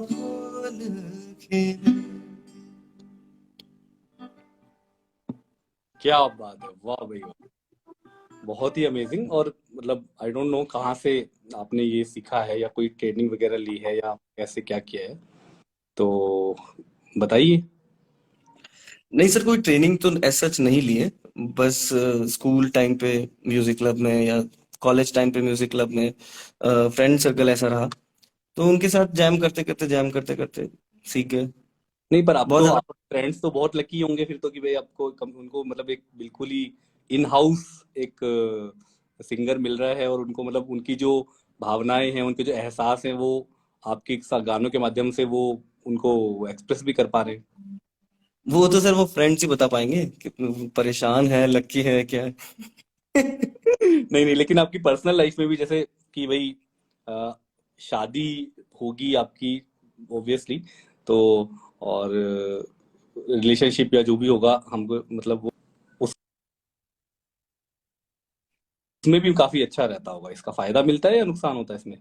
फूल खिले। क्या बात है, वाह भाई वाह। बहुत ही अमेजिंग। और मतलब आई डोंट नो कहाँ से आपने ये सीखा है, या कोई ट्रेनिंग वगैरह ली है, या कैसे क्या किया है, तो बताइए। नहीं सर, कोई ट्रेनिंग तो ऐसा सच नहीं ली है। बस स्कूल टाइम पे म्यूजिक क्लब में या कॉलेज टाइम पे म्यूजिक क्लब में फ्रेंड सर्कल ऐसा रहा, तो उनके साथ जैम करते करते सीख गए। नहीं, पर अब बहुत तो ज्यादा। आप फ्रेंड्स तो बहुत लकी होंगे फिर तो, कि भाई आपको उनको मतलब एक बिल्कुल ही इन हाउस एक सिंगर मिल रहा है, और उनको मतलब उनकी जो भावनाएं हैं, उनके जो एहसास हैं, वो आपके गानों के माध्यम से वो उनको एक्सप्रेस भी कर पा रहे हैं। वो तो सर वो फ्रेंड्स ही बता पाएंगे कि परेशान है, लकी है क्या है। नहीं नहीं, लेकिन आपकी पर्सनल लाइफ में भी जैसे कि भाई अ, शादी होगी आपकी, ऑब्वियसली, तो और रिलेशनशिप या जो भी होगा हमको मतलब वो उसमें भी काफी अच्छा रहता होगा। इसका फायदा मिलता है या नुकसान होता है इसमें?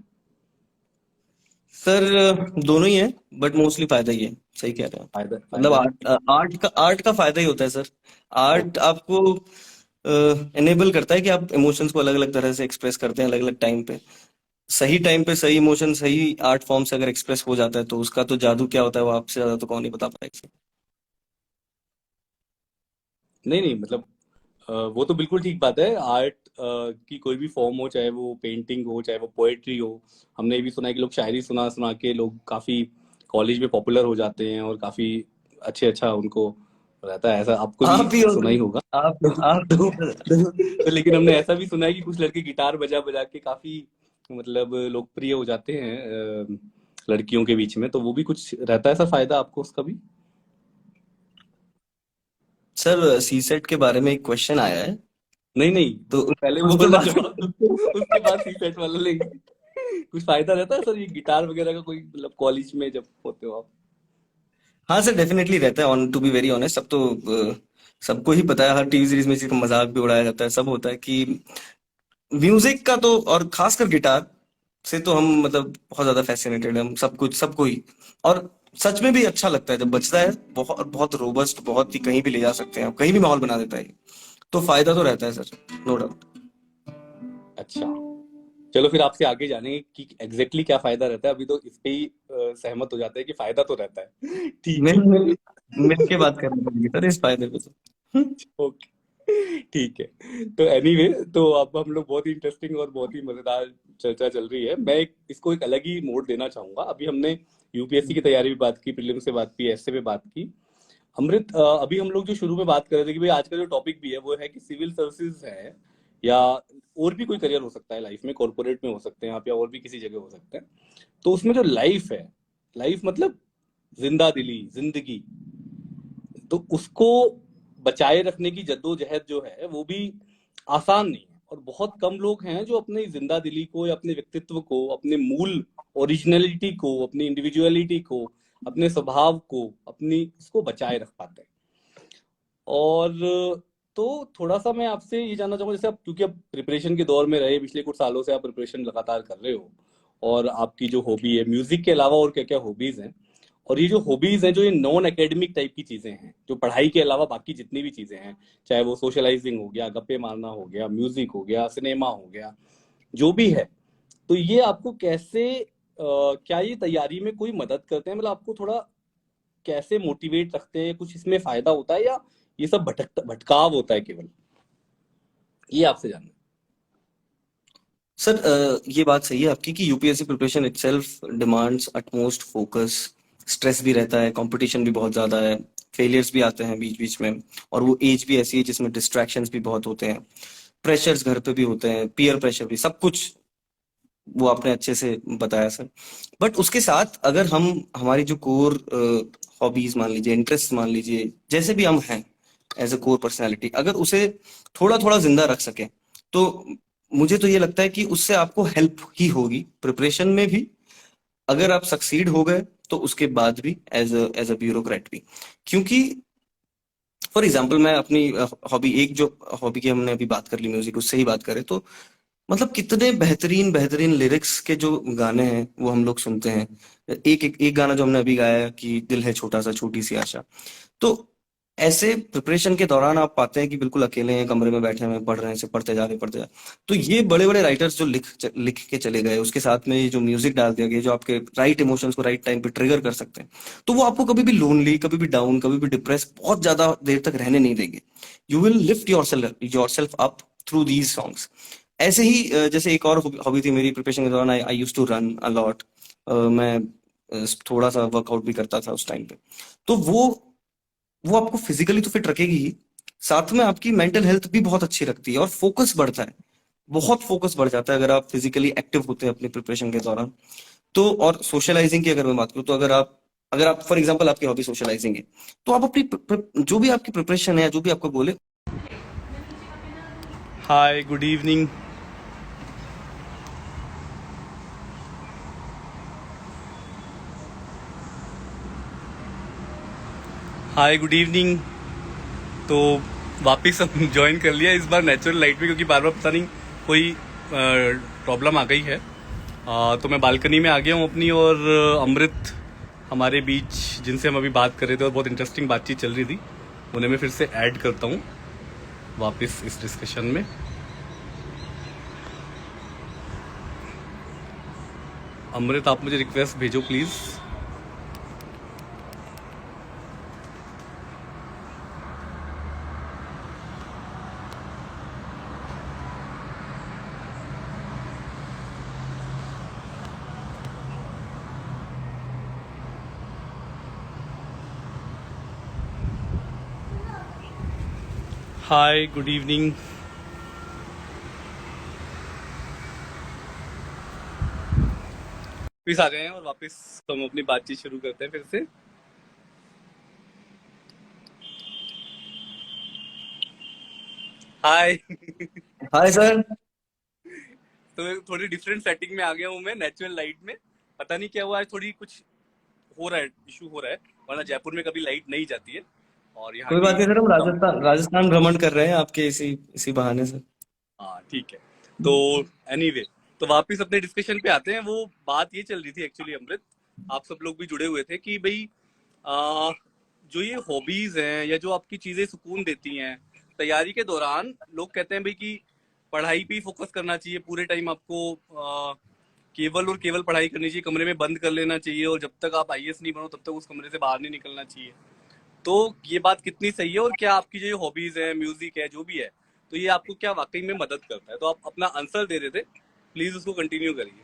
सर दोनों ही है, बट मोस्टली फायदा ही है। सही कह रहे हैं आप। फायदा मतलब फायदा है। आर्ट का फायदा ही होता है सर। आर्ट आपको एनेबल करता है कि आप इमोशंस को अलग अलग तरह से एक्सप्रेस करते हैं अलग अलग टाइम पे सही इमोशन सही आर्ट फॉर्म से अगर एक्सप्रेस हो जाता है तो उसका तो जादू क्या होता है वो आपसे ज्यादा तो कौन नहीं बता पाएगा। नहीं नहीं, मतलब वो तो बिल्कुल ठीक बात है। आर्ट की कोई भी फॉर्म हो, चाहे वो पेंटिंग हो, चाहे वो पोएट्री हो। हमने ये भी सुना है कि लोग शायरी सुना सुना के लोग काफी कॉलेज में पॉपुलर हो जाते हैं, और काफी अच्छे अच्छा उनको रहता है। ऐसा आपको भी आप ही हो सुना ही होगा। सर, आप तो, तो लेकिन हमने ऐसा भी सुना है कि कुछ लड़के गिटार बजा बजा के काफी मतलब लोकप्रिय हो जाते हैं लड़कियों के बीच में। तो वो भी कुछ रहता है ऐसा फायदा आपको उसका भी? सर सी सेट के बारे में एक क्वेश्चन आया है, नहीं नहीं, तो पहले उस वो पे वाला बात जवाब दो, उसके बाद सी सेट वाला लेंगे। कुछ फायदा रहता है सर ये गिटार वगैरह का, कोई मतलब कॉलेज में जब होते हो आप? हाँ सर डेफिनेटली रहता है। On to be very honest, सब तो सबको ही पता है, हर टीवी सीरीज में इसका मजाक भी उड़ाया जाता है, सब होता है कि म्यूजिक का तो और खासकर गिटार से तो हम मतलब बहुत ज्यादा फैसिनेटेड है हम, सब कुछ सबको ही। और सच में भी अच्छा लगता है जब बजता है। बहुत बहुत रोबस्ट, बहुत ही कहीं भी ले जा सकते हैं आप, कहीं भी माहौल बना देता है ये। तो फायदा तो रहता है सर, नो डाउट। अच्छा, चलो फिर आपसे आगे जानेंगे कि एग्जैक्टली exactly क्या फायदा रहता है। अभी तो इस पे ही सहमत हो जाते हैं कि फायदा तो रहता है। ठीक मिल है। मिल मिल के बात करनी पड़ेगी सर इस फायदे पे तो। ओके, ठीक है। तो एनीवे, तो अब हम लोग बहुत ही इंटरेस्टिंग और बहुत ही मजेदार चर्चा चल रही है। मैं इसको एक अलग ही मोड़ देना चाहूंगा। अभी हमने यूपीएससी की तैयारी भी बात की, प्रीलिम्स से बात की, एसए पे बात की। अमृत, अभी हम लोग जो शुरू में बात कर रहे थे कि भाई आज का जो टॉपिक भी है वो है कि सिविल सर्विसेज है, या और भी कोई करियर हो सकता है लाइफ में, कॉर्पोरेट में हो सकते हैं आप, या और भी किसी जगह हो सकते हैं। तो उसमें जो लाइफ है, लाइफ मतलब जिंदा दिली, जिंदगी, तो उसको बचाए रखने की जद्दोजहद जो है वो भी आसान नहीं है। और बहुत कम लोग हैं जो अपनी जिंदा दिली को, या अपने व्यक्तित्व को, अपने मूल ओरिजिनलिटी को, अपनी इंडिविजुअलिटी को, अपने स्वभाव को, अपनी इसको बचाए रख पाते हैं। और तो थोड़ा सा मैं आपसे ये जानना चाहूंगा, जैसे आप, क्योंकि आप प्रिपरेशन के दौर में रहे, पिछले कुछ सालों से आप प्रिपरेशन लगातार कर रहे हो, और आपकी जो हॉबी है म्यूजिक के अलावा और क्या क्या हॉबीज हैं, और ये जो हॉबीज हैं जो ये नॉन एकेडमिक टाइप की चीजें हैं, जो पढ़ाई के अलावा बाकी जितनी भी चीजें हैं, चाहे वो सोशलाइजिंग हो गया, गप्पे मारना हो गया, म्यूजिक हो गया, सिनेमा हो गया, जो भी है, तो ये आपको कैसे क्या ये तैयारी में कोई मदद करते हैं? मतलब आपको थोड़ा कैसे मोटिवेट रखते हैं? कुछ इसमें फायदा होता है, या ये सब भटकाव होता है केवल? ये आपसे जानना सर ये बात सही है आपकी कि UPSC preparation itself demands utmost focus. Stress भी रहता है, कंपटीशन भी बहुत ज्यादा है, फेलियर्स भी आते हैं बीच बीच में। और वो एज भी ऐसी है जिसमें डिस्ट्रैक्शंस भी बहुत होते हैं, प्रेशर्स घर पे भी होते हैं, पीयर प्रेशर भी, सब कुछ वो आपने अच्छे से बताया सर। बट उसके साथ अगर हम हमारी जो कोर हॉबीज मान लीजिए, इंटरेस्ट मान लीजिए, जैसे भी हम हैं एज अ कोर पर्सनैलिटी, अगर उसे थोड़ा थोड़ा जिंदा रख सके तो मुझे तो ये लगता है कि उससे आपको हेल्प ही होगी प्रिपरेशन में भी। अगर आप सक्सीड हो गए तो उसके बाद भी एज अ ब्यूरोक्रेट भी। क्योंकि फॉर एग्जाम्पल मैं अपनी हॉबी, एक जो हॉबी की हमने अभी बात कर ली म्यूजिक, उससे ही बात करें तो मतलब कितने बेहतरीन बेहतरीन लिरिक्स के जो गाने हैं वो हम लोग सुनते हैं। एक गाना जो हमने अभी गाया कि दिल है छोटा सा छोटी सी आशा, तो ऐसे प्रिपरेशन के दौरान आप पाते हैं कि बिल्कुल अकेले हैं, कमरे में बैठे हुए पढ़ रहे हैं, सिर्फ पढ़ते जा रहे हैं। तो ये बड़े बड़े राइटर्स जो लिख के चले गए, उसके साथ में ये जो म्यूजिक डाल दिया गया, जो आपके राइट इमोशंस को राइट टाइम पे ट्रिगर कर सकते हैं, तो वो आपको कभी भी लोनली, कभी भी डाउन, कभी भी डिप्रेस बहुत ज्यादा देर तक रहने नहीं देंगे। You will lift your self up through these songs. ऐसे ही जैसे एक और हॉबी थी मेरी प्रिपरेशन के दौरान, I use to run a lot. मैं थोड़ा सा वर्कआउट भी करता था उस टाइम पे। तो वो आपको फिजिकली तो फिट रखेगी ही, साथ में आपकी मेंटल हेल्थ भी बहुत अच्छी रखती है और फोकस बढ़ता है। बहुत फोकस बढ़ जाता है अगर आप फिजिकली एक्टिव होते हैं अपनी प्रिपरेशन के दौरान। तो और सोशलाइजिंग की अगर मैं बात करूँ, तो अगर आप फॉर एग्जांपल आपकी हॉबी सोशलाइजिंग है, तो आप अपनी जो भी आपकी प्रिपरेशन है, जो भी आपका गोल है। हाय, गुड इवनिंग। हाय, गुड इवनिंग। तो वापस हम ज्वाइन कर लिया, इस बार नेचुरल लाइट में, क्योंकि बार बार पता नहीं कोई प्रॉब्लम आ गई है। तो मैं बालकनी में आ गया हूँ अपनी, और अमृत हमारे बीच, जिनसे हम अभी बात कर रहे थे और बहुत इंटरेस्टिंग बातचीत चल रही थी, उन्हें मैं फिर से ऐड करता हूँ वापस इस डिस्कशन में। अमृत, आप मुझे रिक्वेस्ट भेजो प्लीज़। Hi, good evening. वापिस आ गए हैं और वापस हम अपनी बातचीत शुरू करते हैं फिर से। हाय। Hi sir. तो थोड़ी डिफरेंट सेटिंग में आ गया हूँ मैं, नेचुरल लाइट में। पता नहीं क्या हुआ है, थोड़ी कुछ हो रहा है, इशू हो रहा है, वरना जयपुर में कभी लाइट नहीं जाती है। और यहाँ कोई बात की नहीं सर, हम कम। राजस्थान राजस्थान भ्रमण कर रहे हैं आपके इसी इसी बहाने से। हाँ, ठीक है। तो एनीवे, तो वापस अपने डिस्कशन पे आते हैं। वो बात ये चल रही थी एक्चुअली अमृत, आप सब लोग भी जुड़े हुए थे कि भाई, आ, जो ये हॉबीज हैं या जो आपकी चीजें सुकून देती हैं तैयारी के दौरान, लोग कहते हैं भाई कि पढ़ाई पे ही फोकस करना चाहिए पूरे टाइम आपको। केवल और केवल पढ़ाई करनी चाहिए, कमरे में बंद कर लेना चाहिए, और जब तक आप आईएएस नहीं बनो तब तक उस कमरे से बाहर नहीं निकलना चाहिए। तो ये बात कितनी सही है, और क्या आपकी जो ये हॉबीज है, म्यूजिक है, जो भी है, तो ये आपको क्या वाकई में मदद करता है? तो आप अपना आंसर दे रहे थे, प्लीज उसको कंटिन्यू करिए।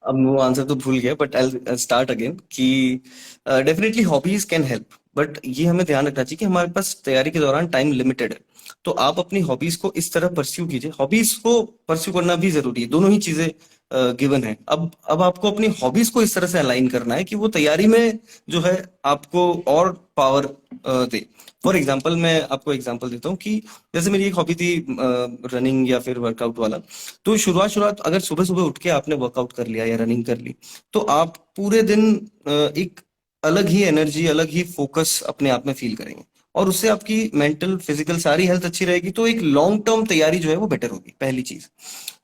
अब वो आंसर तो भूल गया, बट आई स्टार्ट अगेन कि definitely hobbies can help, but ये हमें ध्यान रखना चाहिए कि हमारे पास तैयारी के दौरान टाइम लिमिटेड है। तो आप अपनी हॉबीज को इस तरह परस्यू कीजिए, हॉबीज को परस्यू करना भी जरूरी है, दोनों ही चीजें गिवन है। अब आपको अपनी हॉबीज को इस तरह से अलाइन करना है कि वो तैयारी में जो है आपको और पावर दे। फॉर एग्जाम्पल, मैं आपको एग्जाम्पल देता हूँ कि जैसे मेरी एक हॉबी थी रनिंग या फिर वर्कआउट वाला। तो शुरुआत शुरुआत अगर सुबह सुबह उठ के आपने वर्कआउट कर लिया या रनिंग कर ली, तो आप पूरे दिन एक अलग ही एनर्जी, अलग ही फोकस अपने आप में फील करेंगे, और उससे आपकी मेंटल फिजिकल सारी हेल्थ अच्छी रहेगी। तो एक लॉन्ग टर्म तैयारी जो है वो बेटर होगी, पहली चीज।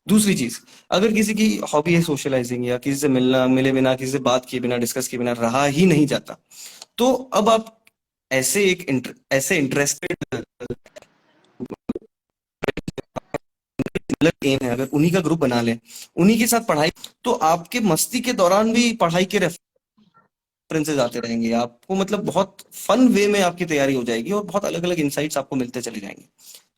दूसरी चीज, अगर किसी की हॉबी है सोशलाइजिंग, या किसी से मिलना, मिले बिना, किसी से बात किए बिना, डिस्कस किए बिना रहा ही नहीं जाता, तो अब आप ऐसे इंटरेस्टेड एम है, अगर उन्हीं का ग्रुप बना लें, उन्हीं के साथ पढ़ाई, तो आपके मस्ती के दौरान भी पढ़ाई के रेफरेंसेस आते रहेंगे आपको, मतलब बहुत फन वे में आपकी तैयारी हो जाएगी और बहुत अलग अलग इंसाइट्स आपको मिलते चले जाएंगे।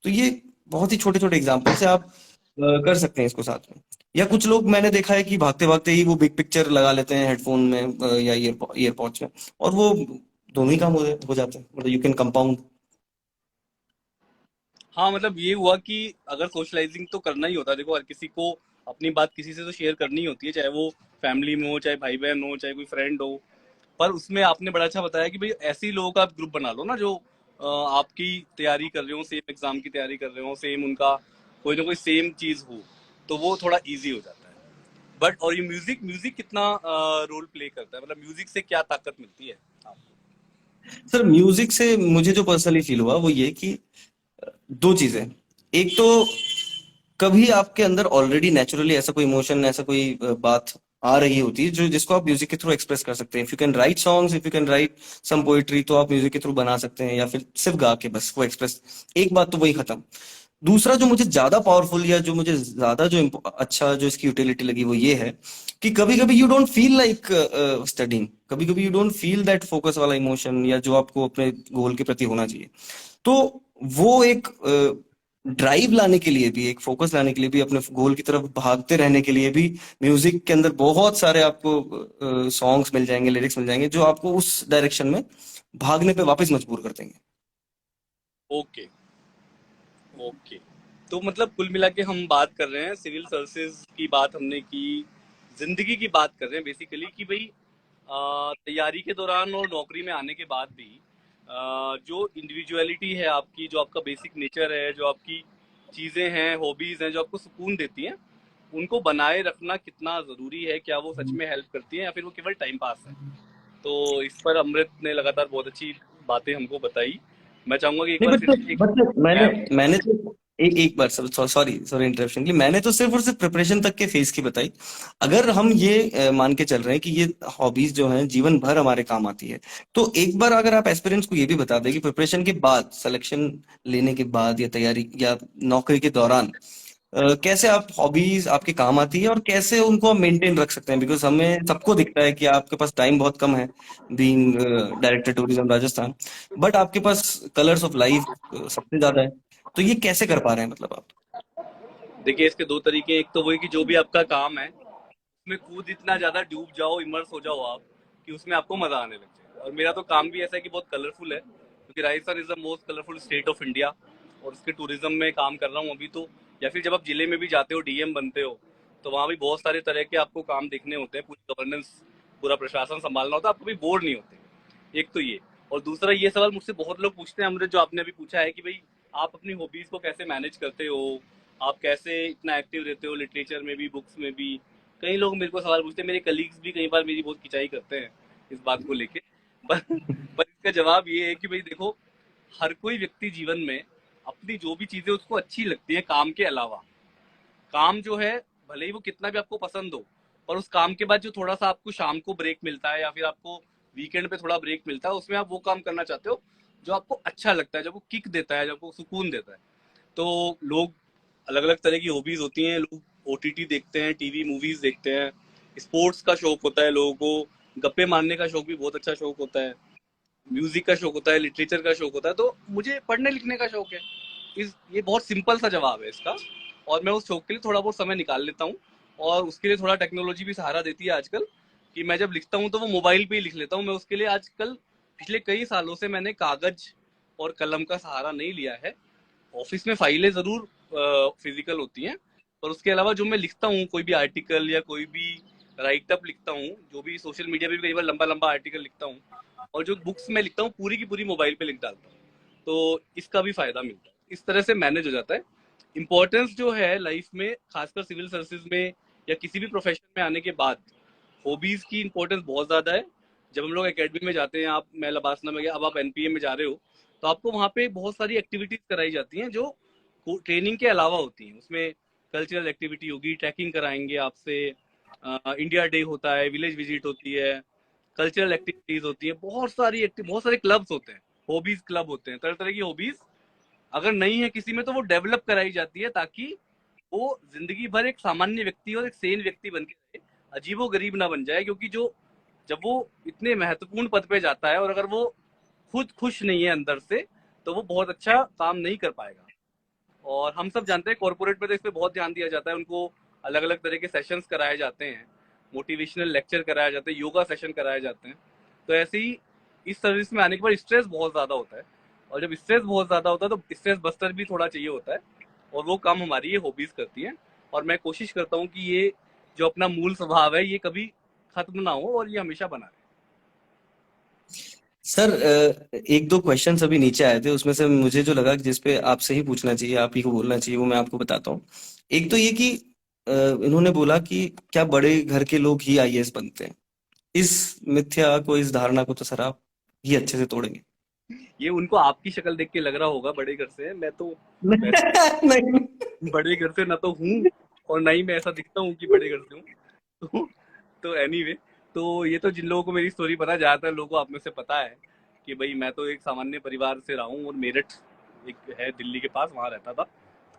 तो ये बहुत ही छोटे छोटे एग्जाम्पल से आप कर सकते हैं इसको साथ में। या कुछ लोग मैंने देखा है कि भागते भागते ही वो बिग पिक्चर लगा लेते हैं हेडफोन में या ईयरपॉड्स में, और वो दोनों ही काम हो जाते हैं, मतलब यू कैन कंपाउंड। हाँ, मतलब ये हुआ कि अगर सोशलाइजिंग तो करना ही होता है, देखो हर किसी को अपनी बात किसी से तो शेयर करनी ही होती है, चाहे वो फैमिली में हो, चाहे भाई बहन हो, चाहे कोई फ्रेंड हो। पर उसमें आपने बड़ा अच्छा बताया कि भाई ऐसे ही लोगों का आप ग्रुप बना लो ना, जो आपकी तैयारी कर रहे हो, सेम एग्जाम की तैयारी कर रहे हो, सेम उनका कोई ना कोई सेम चीज हो, तो वो थोड़ा इजी हो जाता है। बट और ये म्यूजिक म्यूजिक कितना रोल प्ले करता है, मतलब म्यूजिक से क्या ताकत मिलती है आपको? सर, म्यूजिक से मुझे जो पर्सनली फील हुआ वो ये कि दो चीजें। एक तो कभी आपके अंदर ऑलरेडी नेचुरली ऐसा कोई इमोशन, ऐसा कोई बात आ रही होती है, जो जिसको आप म्यूजिक के थ्रू एक्सप्रेस कर सकते हैं। If you can write songs, if you can write some poetry, तो आप म्यूजिक के थ्रू बना सकते हैं, या फिर सिर्फ गा के बस वो एक्सप्रेस। एक बात तो वही खत्म। दूसरा जो मुझे ज्यादा पावरफुल, या जो मुझे ज्यादा जो अच्छा जो इसकी यूटिलिटी लगी, वो ये है कि कभी कभी you don't feel like studying, कभी कभी you don't feel that focus वाला इमोशन, या जो आपको अपने गोल के प्रति होना चाहिए। तो वो एक ड्राइव लाने के लिए भी, एक फोकस लाने के लिए भी, अपने गोल की तरफ भागते रहने के लिए भी, म्यूजिक के अंदर बहुत सारे आपको सॉन्ग्स मिल जाएंगे, लिरिक्स मिल जाएंगे, जो आपको उस डायरेक्शन में भागने पे वापस मजबूर कर देंगे। ओके। ओके। तो मतलब कुल मिला के हम बात कर रहे हैं, सिविल सर्विसेज की बात हमने की, जिंदगी की बात कर रहे हैं बेसिकली कि भाई तैयारी के दौरान और नौकरी में आने के बाद भी जो इंडिविजुअलिटी है आपकी, जो आपका बेसिक नेचर है, जो आपकी चीज़ें हैं, हॉबीज़ हैं, जो आपको सुकून देती हैं, उनको बनाए रखना कितना ज़रूरी है, क्या वो सच में हेल्प करती हैं या फिर वो केवल टाइम पास है। तो इस पर अमृत ने लगातार बहुत अच्छी बातें हमको बताई। मैं चाहूंगा कि एक नहीं, बार फिर बट से एक बट मैंने गैप। मैंने तो एक बार, सॉरी सॉरी इंटरप्शन की, मैंने तो सिर्फ और सिर्फ प्रिपरेशन तक के फेज की बताई। अगर हम ये मान के चल रहे हैं कि ये हॉबीज जो हैं जीवन भर हमारे काम आती है, तो एक बार अगर आप एस्पिरेंट्स को ये भी बता दें कि प्रिपरेशन के बाद, सिलेक्शन लेने के बाद, या तैयारी या नौकरी के दौरान कैसे आप हॉबीज आपके काम आती है, और कैसे उनको आप मेंटेन रख सकते हैं, बिकॉज हमें सबको दिखता है कि आपके पास टाइम बहुत कम है, being director tourism Rajasthan, but आपके पास कलर्स ऑफ लाइफ सबसे ज्यादा है। तो ये कैसे कर पा रहे हैं, मतलब आप? देखिए, इसके दो तरीके हैं। एक तो वही कि जो भी आपका काम है उसमें खुद इतना ज्यादा डूब जाओ, इमर्स हो जाओ आप, कि उसमें आपको मजा आने लग जाए। और मेरा तो काम भी ऐसा है कि बहुत कलरफुल है, क्योंकि Rajasthan is the most colourful state of India, और उसके टूरिज्म में काम कर रहा हूँ अभी तो। या फिर जब आप जिले में भी जाते हो, डीएम बनते हो, तो वहाँ भी बहुत सारे तरह के आपको काम देखने होते हैं, पूरी गवर्नेंस, पूरा प्रशासन संभालना होता है, आप कभी बोर नहीं होते। एक तो ये। और दूसरा, ये सवाल मुझसे बहुत लोग पूछते हैं अमृत, जो आपने अभी पूछा है कि भाई आप अपनी हॉबीज को कैसे मैनेज करते हो, आप कैसे इतना एक्टिव रहते हो लिटरेचर में भी, बुक्स में भी। कई लोग मेरे को सवाल पूछते हैं, मेरे कलीग्स भी कई बार मेरी बहुत खिंचाई करते हैं इस बात को लेके। पर पर इसका जवाब ये है कि भाई देखो, हर कोई व्यक्ति जीवन में अपनी जो भी चीजें उसको अच्छी लगती है काम के अलावा, काम जो है भले ही वो कितना भी आपको पसंद हो, पर उस काम के बाद जो थोड़ा सा आपको शाम को ब्रेक मिलता है या फिर आपको वीकेंड पे थोड़ा ब्रेक मिलता है, उसमें आप वो काम करना चाहते हो जो आपको अच्छा लगता है, जो आपको किक देता है, जो आपको सुकून देता है। तो लोग, अलग अलग तरह की हॉबीज होती हैं। लोग ओटीटी देखते हैं, टीवी मूवीज देखते हैं, स्पोर्ट्स का शौक होता है लोगों को, गप्पे मारने का शौक भी बहुत अच्छा शौक होता है, म्यूजिक का शौक होता है, लिटरेचर का शौक होता है। तो मुझे पढ़ने लिखने का शौक है। ये बहुत सिंपल सा जवाब है इसका। और मैं उस शौक के लिए थोड़ा बहुत समय निकाल लेता हूँ, और उसके लिए थोड़ा टेक्नोलॉजी भी सहारा देती है आजकल, कि मैं जब लिखता हूँ तो वो मोबाइल पे ही लिख लेता हूँ। मैं उसके लिए आजकल पिछले कई सालों से मैंने कागज और कलम का सहारा नहीं लिया है। ऑफिस में फाइलें जरूर फिजिकल होती हैं, पर उसके अलावा जो मैं लिखता हूँ, कोई भी आर्टिकल या कोई भी राइट अप लिखता हूँ, जो भी सोशल मीडिया पे भी कई बार लंबा लंबा आर्टिकल लिखता हूँ, और जो बुक्स में लिखता हूँ पूरी की पूरी मोबाइल पे लिख डालता हूँ। तो इसका भी फायदा मिलता है, इस तरह से मैनेज हो जाता है। इम्पोर्टेंस जो है लाइफ में, खासकर सिविल सर्विसेज में या किसी भी प्रोफेशन में आने के बाद, हॉबीज की इम्पोर्टेंस बहुत ज्यादा है। जब हम लोग एकेडमी में जाते हैं, आप, मैं लबासना में गया, अब आप एनपीए में जा रहे हो, तो आपको वहाँ पे बहुत सारी एक्टिविटीज कराई जाती हैं जो ट्रेनिंग के अलावा होती हैं। उसमें कल्चरल एक्टिविटी होगी, ट्रैकिंग कराएंगे आपसे, इंडिया डे होता है, विलेज विजिट होती है, कल्चरल एक्टिविटीज होती है, बहुत सारे क्लब्स होते हैं, हॉबीज क्लब होते हैं, तरह तरह की हॉबीज अगर नहीं है किसी में तो वो डेवलप कराई जाती है, ताकि वो जिंदगी भर एक सामान्य व्यक्ति और एक सेन व्यक्ति बन के रहे, अजीबो गरीब ना बन जाए। क्योंकि जो, जब वो इतने महत्वपूर्ण पद पे जाता है और अगर वो खुद खुश नहीं है अंदर से, तो वो बहुत अच्छा काम नहीं कर पाएगा। और हम सब जानते हैं कॉर्पोरेट में तो इस पे बहुत ध्यान दिया जाता है, उनको अलग अलग तरह के सेशंस कराए जाते हैं, मोटिवेशनल लेक्चर कराए जाते हैं, योगा सेशन कराए जाते हैं। तो ऐसे ही इस सर्विस में आने के बाद स्ट्रेस बहुत ज़्यादा होता है, और जब स्ट्रेस बहुत ज़्यादा होता है तो स्ट्रेस बस्टर भी थोड़ा चाहिए होता है, और वो काम हमारी ये हॉबीज़ करती हैं। और मैं कोशिश करता हूँ कि ये जो अपना मूल स्वभाव है ये कभी खत्म ना हो, और ये हमेशा बना रहे। सर, एक दो क्वेश्चन अभी नीचे आए थे, उसमें से मुझे जो लगा कि जिस पे आपसे ही पूछना चाहिए, आप ही को बोलना चाहिए, वो मैं आपको बताता हूँ। एक तो ये कि इन्होंने बोला कि क्या बड़े घर के लोग ही आईएएस बनते हैं? इस मिथ्या को, इस धारणा को तो सर आप ही अच्छे से तोड़ेंगे। ये उनको आपकी शक्ल देख के लग रहा होगा बड़े घर से, मैं तो वैसे नहीं। बड़े घर से ना तो हूँ, और ना ही मैं ऐसा दिखता हूँ कि बड़े घर से हूँ। तो तो एनीवे, तो ये तो जिन लोगों को मेरी स्टोरी पता है, ज़्यादातर लोगों को आप में से पता है कि भाई मैं तो एक सामान्य परिवार से रहा हूँ, और मेरठ एक है दिल्ली के पास, वहाँ रहता था।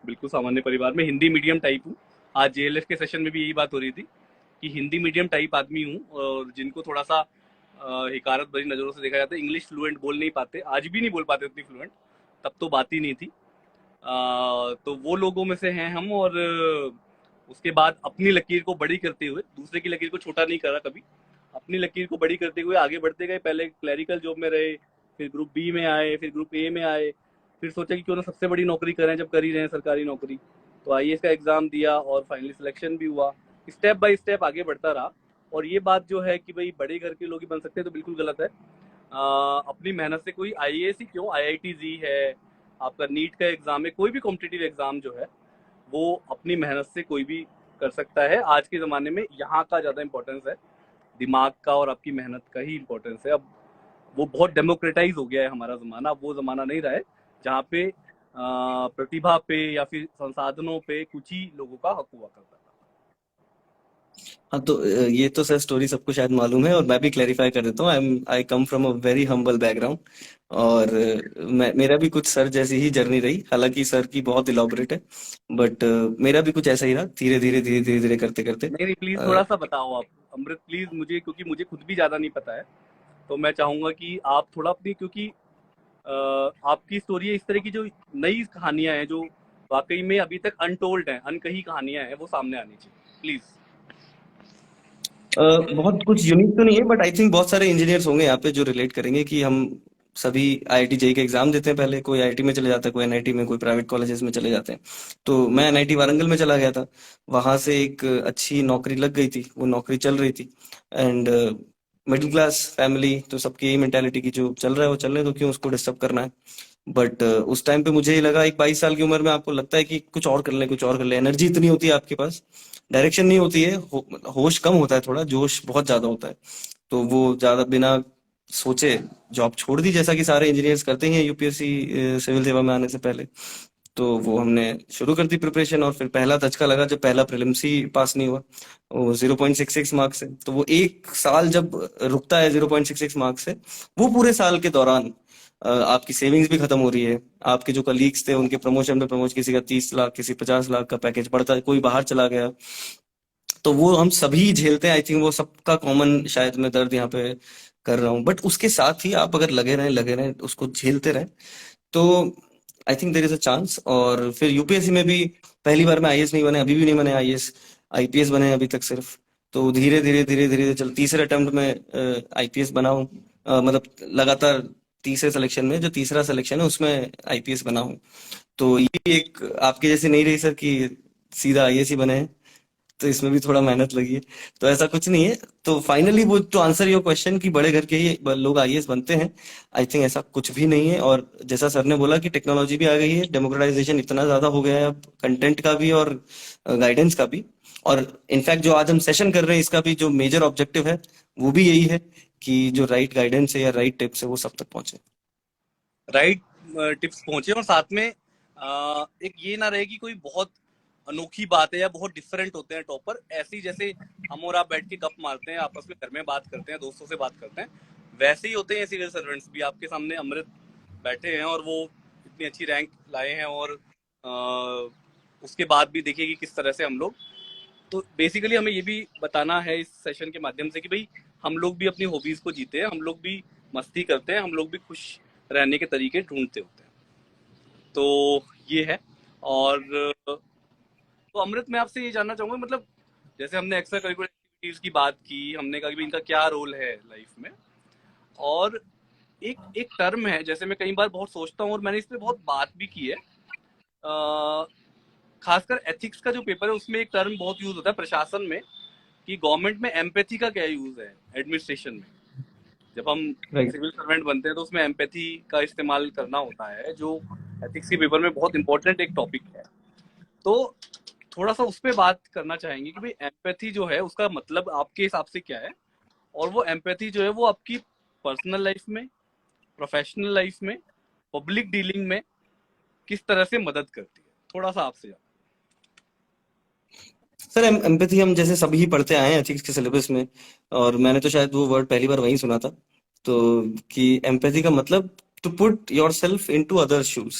बिल्कुल सामान्य परिवार में, हिंदी मीडियम टाइप हूँ। आज जेएलएफ के सेशन में भी यही बात हो रही थी कि हिंदी मीडियम टाइप आदमी हूँ, और जिनको थोड़ा सा हिकारत भरी नज़रों से देखा जाता है, इंग्लिश फ्लुएंट बोल नहीं पाते, आज भी नहीं बोल पाते उतनी फ्लुएंट, तब तो बात ही नहीं थी। तो वो लोगों में से हैं हम। और उसके बाद अपनी लकीर को बड़ी करते हुए, दूसरे की लकीर को छोटा नहीं करा कभी, अपनी लकीर को बड़ी करते हुए आगे बढ़ते गए। पहले क्लैरिकल जॉब में रहे, फिर ग्रुप बी में आए, फिर ग्रुप ए में आए, फिर सोचा कि क्यों ना सबसे बड़ी नौकरी करें जब कर ही रहे हैं सरकारी नौकरी। तो आईएएस का एग्ज़ाम दिया और फाइनली सिलेक्शन भी हुआ। स्टेप बाय स्टेप आगे बढ़ता रहा। और ये बात जो है कि भाई बड़े घर के लोग ही बन सकते हैं, तो बिल्कुल गलत है। अपनी मेहनत से कोई आईएएस ही क्यों, आईआईटी जी है, आपका नीट का एग्ज़ाम है, कोई भी कॉम्पिटिटिव एग्ज़ाम जो है वो अपनी मेहनत से कोई भी कर सकता है। आज के ज़माने में यहाँ का ज़्यादा इंपॉर्टेंस है, दिमाग का और आपकी मेहनत का ही इंपॉर्टेंस है। अब वो बहुत डेमोक्रेटाइज हो गया है हमारा ज़माना, वो ज़माना नहीं रहा है जहाँ पे प्रतिभा पे या फिर संसाधनों पे कुछ ही लोगों का हक हुआ करता था। हाँ तो ये तो सर स्टोरी सबको शायद मालूम है, और मैं भी क्लैरिफाई कर देता हूँ। I come from a very humble background, और मेरा भी कुछ सर जैसी ही जर्नी रही। हालांकि सर की बहुत इलॉबरेट है, बट मेरा भी कुछ ऐसा ही रहा, धीरे धीरे धीरे धीरे धीरे करते करते। नहीं नहीं, प्लीज़ थोड़ा सा बताओ आप अमृत, प्लीज़ मुझे, क्योंकि मुझे खुद भी ज़्यादा नहीं पता है। तो मैं चाहूँगा कि आप थोड़ा अपनी, क्योंकि आपकी स्टोरी है, इस तरह की जो नई कहानियां हैं जो वाकई में अभी तक अनटोल्ड हैं, अनकही कहानियां हैं, वो सामने आनी चाहिए प्लीज। बहुत कुछ यूनिक तो नहीं है, बट आई थिंक बहुत सारे इंजीनियर्स होंगे यहाँ पे जो रिलेट करेंगे कि हम सभी आईआईटी जेई का एग्जाम देते हैं। पहले कोई आईआईटी में चले जाता है, कोई एनआईटी में, कोई प्राइवेट कॉलेजेस में चले जाते हैं। तो मैं एनआईटी वारंगल में चला गया था। वहां से एक अच्छी नौकरी लग गई थी, वो नौकरी चल रही थी। एंड मिडिल क्लास फैमिली, तो सबकी यही मेंटेलिटी की जो चल रहा है वो चल रहा है, तो क्यों उसको डिस्टर्ब करना है। बट उस टाइम पे मुझे ही लगा, एक 22 साल की उम्र में आपको लगता है कि कुछ और कर ले, कुछ और कर ले। एनर्जी इतनी होती है आपके पास, डायरेक्शन नहीं होती है, होश कम होता है, थोड़ा जोश बहुत ज्यादा होता है। तो वो ज्यादा बिना सोचे जॉब छोड़ दी, जैसा कि सारे इंजीनियर्स करते ही हैं यूपीएससी सिविल सेवा में आने से पहले। तो वो हमने शुरू कर दी प्रिपरेशन, और फिर पहला धचका लगा जब पहला प्रीलिम्स ही पास नहीं हुआ, वो 0.66 मार्क्स से। तो वो एक साल जब रुकता है 0.66 मार्क्स से, वो पूरे साल के दौरान आपकी सेविंग्स भी खत्म हो रही है। आपके जो कलीग्स थे उनके प्रमोशन पे प्रमोशन, किसी का 30 लाख, किसी 50 लाख का पैकेज बढ़ता है, कोई बाहर चला गया। तो वो हम सभी झेलते हैं। आई थिंक वो सबका कॉमन शायद मैं दर्द यहाँ पे कर रहा हूँ। बट उसके साथ ही आप अगर लगे रहें उसको झेलते रहें, तो I think there is a chance. और फिर यूपीएससी में भी पहली बार में आईएएस नहीं बने, अभी भी नहीं बने आईएएस, आईपीएस बने हैं अभी तक सिर्फ। तो धीरे धीरे धीरे धीरे चल तीसरे अटेम्प्ट में आईपीएस बना हूँ। मतलब लगातार तीसरे सिलेक्शन में, जो तीसरा सिलेक्शन है उसमें आईपीएस बना हूँ। तो ये एक आपके जैसे नहीं रही सर कि सीधा आईएएस ही बने हैं, तो इसमें भी थोड़ा मेहनत लगी है। तो ऐसा कुछ नहीं है। तो फाइनली वो टू आंसर योर क्वेश्चन कि बड़े घर के ही लोग आईएएस बनते हैं, आई थिंक ऐसा कुछ भी नहीं है। और जैसा सर ने बोला कि टेक्नोलॉजी भी आ गई है, डेमोक्रेटाइजेशन इतना ज्यादा हो गया है अब, कंटेंट का भी और गाइडेंस का भी। और इनफैक्ट जो आज हम सेशन कर रहे हैं, इसका भी जो मेजर ऑब्जेक्टिव है वो भी यही है कि जो राइट गाइडेंस है या राइट टिप्स है वो सब तक पहुंचे। राइट टिप्स पहुंचे, और साथ में एक ये ना रहे कि कोई बहुत अनोखी बात है या बहुत डिफरेंट होते हैं टॉपर, ऐसी जैसे हम और आप बैठ के गप मारते हैं आपस में, घर में बात करते हैं, दोस्तों से बात करते हैं, वैसे ही होते हैं सिविल सर्वेंट्स भी। आपके सामने अमृत बैठे हैं और वो इतनी अच्छी रैंक लाए हैं, और उसके बाद भी देखिए कि किस तरह से हम लोग, तो बेसिकली हमें ये भी बताना है इस सेशन के माध्यम से कि भाई हम लोग भी अपनी हॉबीज को जीते हैं, हम लोग भी मस्ती करते हैं, हम लोग भी खुश रहने के तरीके ढूंढते होते हैं। तो ये है। और तो अमृत, मैं आपसे ये जानना चाहूंगा, मतलब जैसे हमने एक्स्ट्रा करिकुलर एक्टिविटीज की बात की, हमने कहा कि भाई इनका क्या रोल है लाइफ में, और एक एक टर्म है, जैसे मैं कई बार बहुत सोचता हूँ और मैंने इस पे बहुत बात भी की है, खासकर एथिक्स का जो पेपर है उसमें एक टर्म बहुत यूज होता है प्रशासन में, कि गवर्नमेंट में एम्पैथी का क्या यूज है एडमिनिस्ट्रेशन में। जब हम राइट। सिविल सर्वेंट बनते हैं तो उसमें एम्पैथी का इस्तेमाल करना होता है, जो एथिक्स के पेपर में बहुत इंपॉर्टेंट एक टॉपिक है। तो थोड़ा सा उस पर बात करना चाहेंगे कि भाई एम्पैथी जो है उसका मतलब आपके हिसाब से क्या है, और वो एम्पैथी जो है वो आपकी पर्सनल लाइफ में, प्रोफेशनल लाइफ में, पब्लिक डीलिंग में किस तरह से मदद करती है, थोड़ा सा आपसे जाना। सर एम्पैथी हम जैसे सभी ही पढ़ते आए हैं एथिक्स के सिलेबस में, और मैंने तो शायद वो वर्ड पहली बार वहीं सुना था। तो कि एम्पैथी का मतलब to put yourself into other shoes.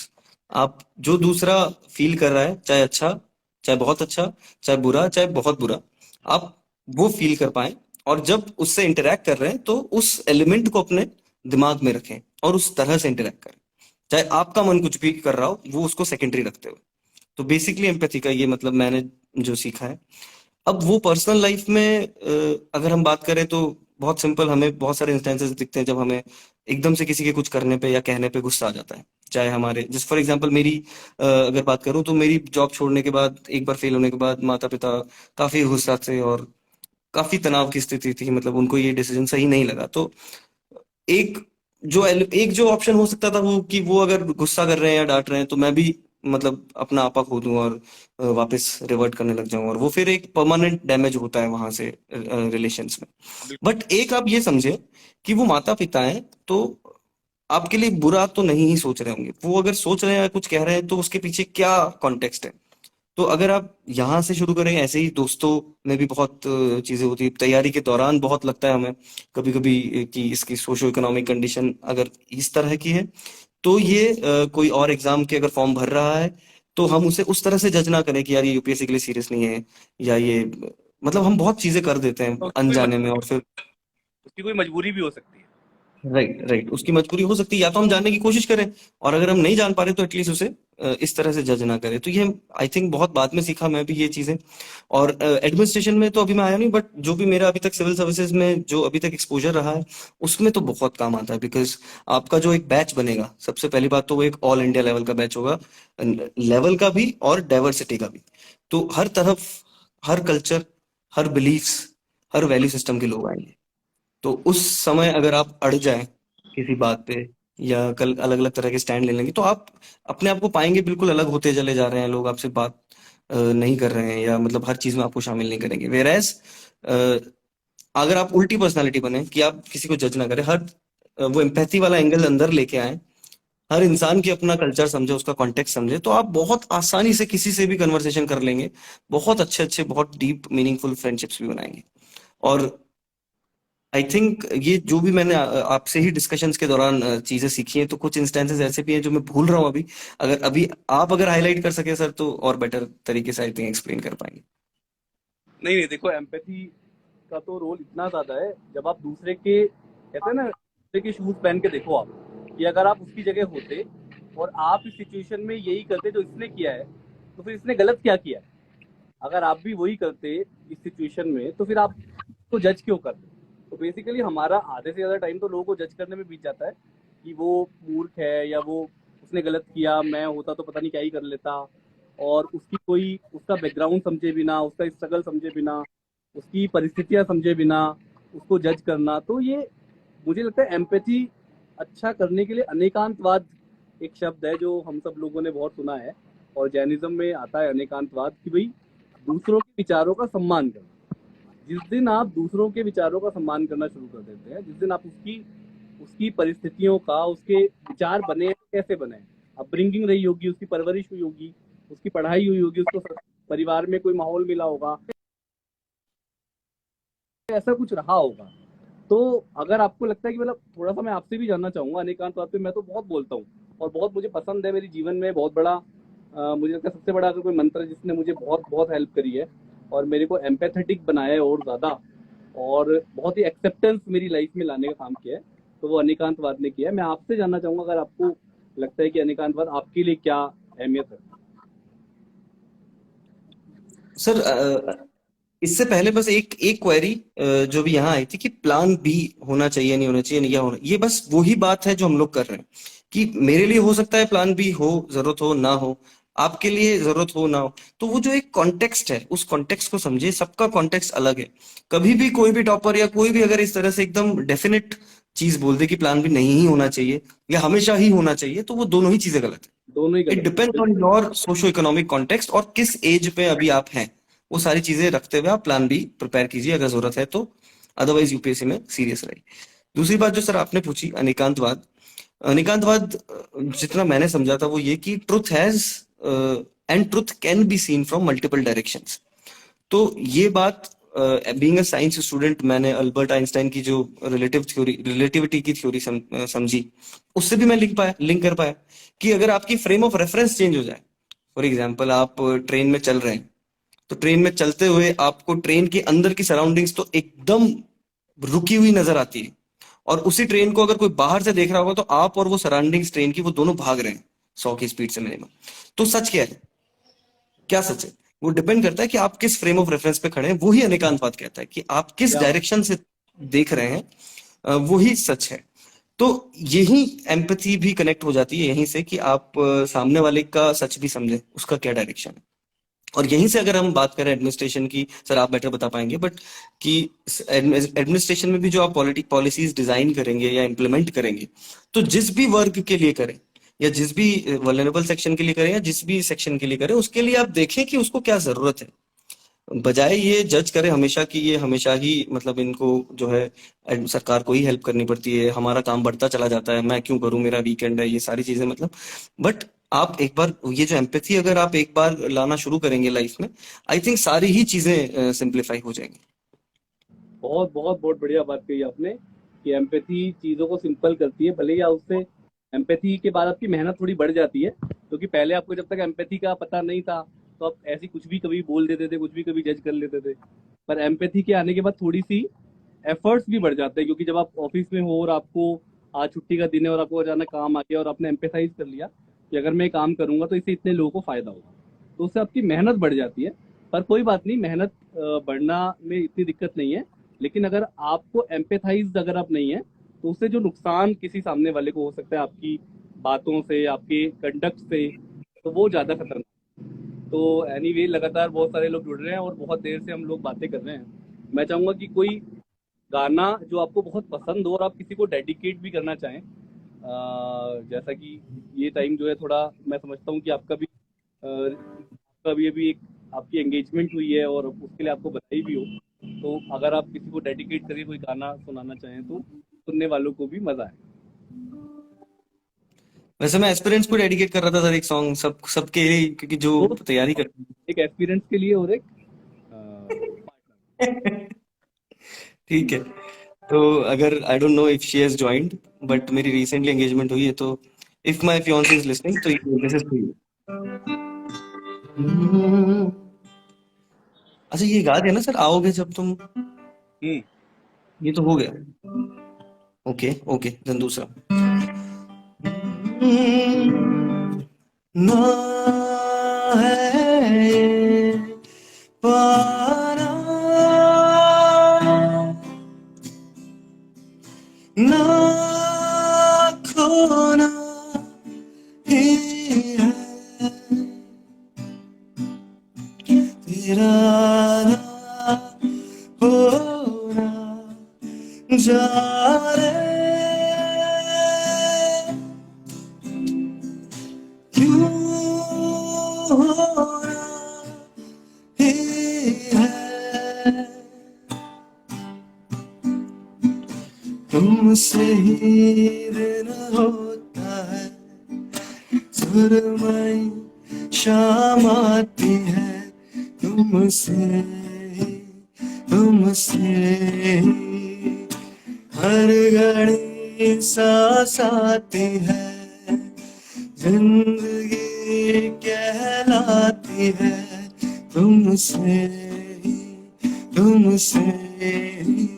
आप जो दूसरा फील कर रहा है, चाहे अच्छा, चाहे बहुत अच्छा, चाहे बुरा, चाहे बहुत बुरा, आप वो फील कर पाए। और जब उससे इंटरेक्ट कर रहे हैं तो उस एलिमेंट को अपने दिमाग में रखें और उस तरह से इंटरेक्ट करें, चाहे आपका मन कुछ भी कर रहा हो, वो उसको सेकेंडरी रखते हुए। तो बेसिकली एम्पैथी का ये मतलब मैंने जो सीखा है। अब वो पर्सनल लाइफ में अगर हम बात करें तो बहुत सिंपल, हमें बहुत सारे इंस्टेंसेस दिखते हैं जब हमें एकदम से किसी के कुछ करने पे या कहने पे गुस्सा आ जाता है। चाहे हमारे जस्ट फॉर एग्जांपल मेरी अगर बात करूं तो मेरी जॉब छोड़ने के बाद, एक बार फेल होने के बाद, माता पिता काफी गुस्सा थे और काफी तनाव की स्थिति थी, मतलब उनको ये डिसीजन सही नहीं लगा। तो एक एक जो ऑप्शन हो सकता था वो कि वो अगर गुस्सा कर रहे हैं या डांट रहे हैं तो मैं भी मतलब अपना आपा खो दूं और वापस रिवर्ट करने लग जाऊं, और वो फिर एक परमानेंट डैमेज होता है वहां से रिलेशंस में। बिल्कुल। बट एक आप ये समझे कि वो माता पिता हैं, तो आपके लिए बुरा तो नहीं ही सोच रहे होंगे। वो अगर सोच रहे हैं, कुछ कह रहे हैं, तो उसके पीछे क्या कॉन्टेक्स्ट है। तो अगर आप यहाँ से शुरू करें, ऐसे ही दोस्तों में भी बहुत चीजें होती है। तैयारी के दौरान बहुत लगता है हमें कभी कभी कि इसकी सोशो इकोनॉमिक कंडीशन अगर इस तरह की है, तो ये कोई और एग्जाम के अगर फॉर्म भर रहा है तो हम उसे उस तरह से जज ना करें कि यार ये यूपीएससी के लिए सीरियस नहीं है, या ये मतलब हम बहुत चीजें कर देते तो हैं अनजाने में, और फिर उसकी कोई मजबूरी भी हो सकती है। राइट राइट उसकी मजबूरी हो सकती है, या तो हम जानने की कोशिश करें, और अगर हम नहीं जान पा रहे तो एटलीस्ट उसे इस तरह से जज ना करें। तो ये आई थिंक बहुत बाद में सीखा मैं भी ये चीजें। और एडमिनिस्ट्रेशन में तो अभी मैं आया नहीं, बट जो भी मेरा अभी तक सिविल सर्विसेज में जो अभी तक एक्सपोजर रहा है उसमें तो बहुत काम आता है। बिकॉज आपका जो एक बैच बनेगा, सबसे पहली बात तो वो एक ऑल इंडिया लेवल का बैच होगा, लेवल का भी और डाइवर्सिटी का भी। तो हर तरफ, हर कल्चर, हर बिलीफ्स, हर वैल्यू सिस्टम के लोग आएंगे। तो उस समय अगर आप अड़ जाएं किसी बात पे, या कल अलग अलग तरह के स्टैंड ले लेंगे, तो आप अपने आप को पाएंगे बिल्कुल अलग होते चले जा रहे हैं। लोग आपसे बात नहीं कर रहे हैं, या मतलब हर चीज में आपको शामिल नहीं करेंगे। वेरएज अगर आप उल्टी पर्सनालिटी बने कि आप किसी को जज ना करें, हर वो एम्पैथी वाला एंगल अंदर लेके आए, हर इंसान की अपना कल्चर समझे, उसका कॉन्टेक्स्ट समझे, तो आप बहुत आसानी से किसी से भी कन्वर्सेशन कर लेंगे। बहुत अच्छे अच्छे, बहुत डीप मीनिंगफुल फ्रेंडशिप्स भी बनाएंगे। और आई थिंक ये जो भी मैंने आपसे ही डिस्कशंस के दौरान चीजें सीखी हैं, तो कुछ इंस्टेंसेस ऐसे भी हैं जो मैं भूल रहा हूँ अभी। अभी आप अगर हाईलाइट कर सके सर, तो और बेटर तरीके से आई थिंक एक्सप्लेन कर पाएंगे। नहीं नहीं, देखो एम्पैथी का तो रोल इतना ज्यादा है। जब आप दूसरे के, कहते हैं ना, दूसरे के शूज पहन के देखो आप, कि अगर आप उसकी जगह होते और आप इस सिचुएशन में यही करते जो इसने किया है, तो फिर इसने गलत क्या किया है। अगर आप भी वही करते इस सिचुएशन में, तो फिर आप तो जज क्यों करते। तो बेसिकली हमारा आधे से ज्यादा टाइम तो लोगों को जज करने में बीत जाता है कि वो मूर्ख है, या वो उसने गलत किया, मैं होता तो पता नहीं क्या ही कर लेता। और उसकी कोई, उसका बैकग्राउंड समझे बिना, उसका स्ट्रगल समझे बिना, उसकी परिस्थितियां समझे बिना उसको जज करना, तो ये मुझे लगता है एम्पैथी अच्छा करने के लिए अनेकांतवाद एक शब्द है जो हम सब लोगों ने बहुत सुना है। और जैनिज्म में आता है अनेकांतवाद, कि भाई दूसरों के विचारों का सम्मान करना। जिस दिन आप दूसरों के विचारों का सम्मान करना शुरू कर देते हैं, जिस दिन आप उसकी उसकी परिस्थितियों का, उसके विचार बने हैं, कैसे बने हैं, अपब्रिंगिंग रही होगी, उसकी परवरिश हुई होगी, उसकी पढ़ाई हुई होगी, उसको परिवार में कोई माहौल मिला होगा, ऐसा कुछ रहा होगा। तो अगर आपको लगता है कि मतलब थोड़ा सा, मैं आपसे भी जानना चाहूंगा अनेकांत बात पे, मैं तो बहुत बोलता हूँ और बहुत मुझे पसंद है, मेरे जीवन में बहुत बड़ा मुझे लगता है सबसे बड़ा अगर कोई मंत्र जिसने मुझे बहुत बहुत हेल्प करी है और मेरे को एम्पैथेटिक बनाया है और ज्यादा, और बहुत ही एक्सेप्टेंस मेरी लाइफ में लाने का काम किया है, तो वो अनेकांतवाद ने किया है। मैं आपसे जानना चाहूंगा अगर आपको लगता है कि अनेकांतवाद आपके लिए क्या अहमियत है। सर इससे पहले बस एक एक क्वेरी जो भी यहाँ आई थी कि प्लान बी होना चाहिए नहीं होना चाहिए, नहीं क्या होना, ये बस वही बात है जो हम लोग कर रहे हैं। कि मेरे लिए हो सकता है प्लान बी हो, जरूरत हो ना हो, आपके लिए जरूरत हो ना हो। तो वो जो एक कॉन्टेक्स्ट है, उस कॉन्टेक्स्ट को समझिए। सबका कॉन्टेक्स्ट अलग है। कभी भी कोई भी टॉपर या कोई भी अगर इस तरह से एकदम डेफिनेट चीज बोल दे कि प्लान बी नहीं ही होना चाहिए या हमेशा ही होना चाहिए, तो वो दोनों ही चीजें गलत है। दोनों ही इट गलत डिपेंड्स है। On your socio economic context और किस एज पे अभी आप हैं। वो सारी चीजें रखते हुए आप प्लान बी प्रिपेयर कीजिए अगर जरूरत है तो। अदरवाइज यूपीएससी में सीरियस रहिए। दूसरी बात जो सर आपने पूछी, अनेकांतवाद। अनेकांतवाद जितना मैंने समझा था वो ये कि truth has and truth can be seen from multiple directions. तो ये बात बीइंग अ साइंस स्टूडेंट मैंने अल्बर्ट आइंस्टाइन की जो रिलेटिविटी की थ्योरी समझी, उससे भी मैं लिंक कर पाया कि अगर आपकी फ्रेम ऑफ रेफरेंस चेंज हो जाए, फॉर एग्जाम्पल आप ट्रेन में चल रहे हैं, तो ट्रेन में चलते हुए आपको ट्रेन के अंदर की सराउंडिंग्स तो एकदम रुकी हुई नजर आती है, और उसी ट्रेन को अगर कोई बाहर से देख रहा होगा तो आप और वो सराउंडिंग्स ट्रेन की वो दोनों भाग रहे हैं 100 की स्पीड से मिनिमम। तो सच क्या है, क्या सच है? वो डिपेंड करता है कि आप किस फ्रेम ऑफ रेफरेंस पे खड़े हैं। वो ही अनेकांतवाद कहता है कि आप किस क्या डायरेक्शन से देख रहे हैं, वो ही सच है। तो यही एम्पैथी भी कनेक्ट हो जाती है यहीं से कि आप सामने वाले का सच भी समझें, उसका क्या डायरेक्शन है। और यहीं से अगर हम बात करें एडमिनिस्ट्रेशन की, सर आप बेटर बता पाएंगे, बट कि एडमिनिस्ट्रेशन में भी जो आप पॉलिसीज डिजाइन करेंगे या इम्प्लीमेंट करेंगे, तो जिस भी वर्ग के लिए करें, या जिस भी वल्नरेबल सेक्शन के लिए करें, या जिस भी सेक्शन के लिए करें, उसके लिए आप देखें कि उसको क्या जरूरत है, बजाय ये जज करें हमेशा कि ये हमेशा ही मतलब इनको जो है सरकार को ही हेल्प करनी पड़ती है, हमारा काम बढ़ता चला जाता है, मैं क्यों करूं, मेरा वीकेंड है, ये सारी चीजें मतलब। बट आप एक बार ये जो एम्पैथी अगर आप एक बार लाना शुरू करेंगे लाइफ में, आई थिंक सारी ही चीजें सिंप्लीफाई हो जाएंगी। बहुत बहुत बहुत बढ़िया बात कही आपने कि एम्पैथी चीज़ों को सिंपल करती है। भले ही आप उससे एम्पैथी के बाद आपकी मेहनत थोड़ी बढ़ जाती है, क्योंकि पहले आपको जब तक एम्पैथी का पता नहीं था तो आप ऐसी कुछ भी कभी बोल देते थे, कुछ भी कभी जज कर लेते थे। पर एम्पैथी के आने के बाद थोड़ी सी एफर्ट्स भी बढ़ जाते हैं, क्योंकि जब आप ऑफिस में हो और आपको आज छुट्टी का दिन है और आपको अचानक काम आ गया और आपने एम्पेथाइज कर लिया कि अगर मैं ये काम करूंगा तो इससे इतने लोगों को फायदा होगा, तो उससे आपकी मेहनत बढ़ जाती है। पर कोई बात नहीं, मेहनत बढ़ना में इतनी दिक्कत नहीं है। लेकिन अगर आपको एम्पेथाइज अगर आप नहीं है, तो उससे जो नुकसान किसी सामने वाले को हो सकता है आपकी बातों से, आपके कंडक्ट से, तो वो ज़्यादा खतरनाक। तो एनीवे लगातार बहुत सारे लोग जुड़ रहे हैं और बहुत देर से हम लोग बातें कर रहे हैं। मैं चाहूंगा कि कोई गाना जो आपको बहुत पसंद हो और आप किसी को डेडिकेट भी करना चाहें, जैसा कि ये टाइम जो है थोड़ा, मैं समझता हूँ कि आपका भी आपका भी अभी एक आपकी एंगेजमेंट हुई है और उसके लिए आपको बधाई भी हो। तो अगर आप किसी को डेडिकेट करके कोई गाना सुनाना चाहें तो सुनने वालों को भी मजा आए। वैसे मैं एस्पिरेंट्स को डेडिकेट कर रहा था सर एक सॉन्ग, सबके लिए, क्योंकि जो तो तैयारी कर एक एस्पिरेंट्स के लिए और एक ठीक है। तो अगर I don't know if she has joined, but मेरी रिसेंटली एंगेजमेंट हुई है, तो if my fiancée is listening तो दिस इज फॉर यू। अच्छा ये गा दिया ना सर, आओगे जब तुम, हम्म। ये तो हो गया। ओके ओके, देन दूसरा। ना है ये पाना, ना खोना ही है, तेरा ना होना जा रे, क्यों होना ही है, तुमसे ही दिन होता है, सुरमई शाम आती है, तुमसे ही, तुमसे ही हर घड़ी सांस आती है, जिंदगी कहलाती है, तुमसे ही, तुमसे ही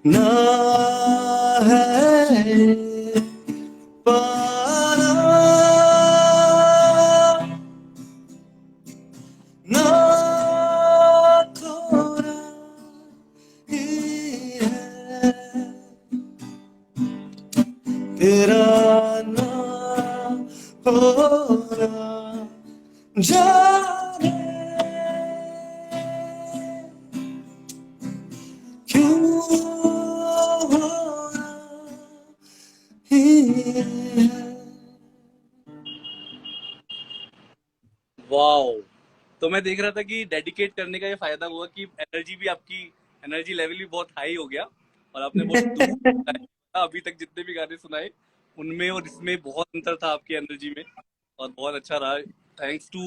ना है पाना, ना खोना ही है, तेरा ना होना जाने, क्यों होना ही है। वाओ। तो मैं देख रहा था कि डेडिकेट करने का ये फायदा हुआ कि एनर्जी भी आपकी, एनर्जी लेवल भी बहुत हाई हो गया और आपने बहुत धूम अभी तक जितने भी गाने सुनाए उनमें और इसमें बहुत अंतर था आपकी एनर्जी में, और बहुत अच्छा रहा। थैंक्स टू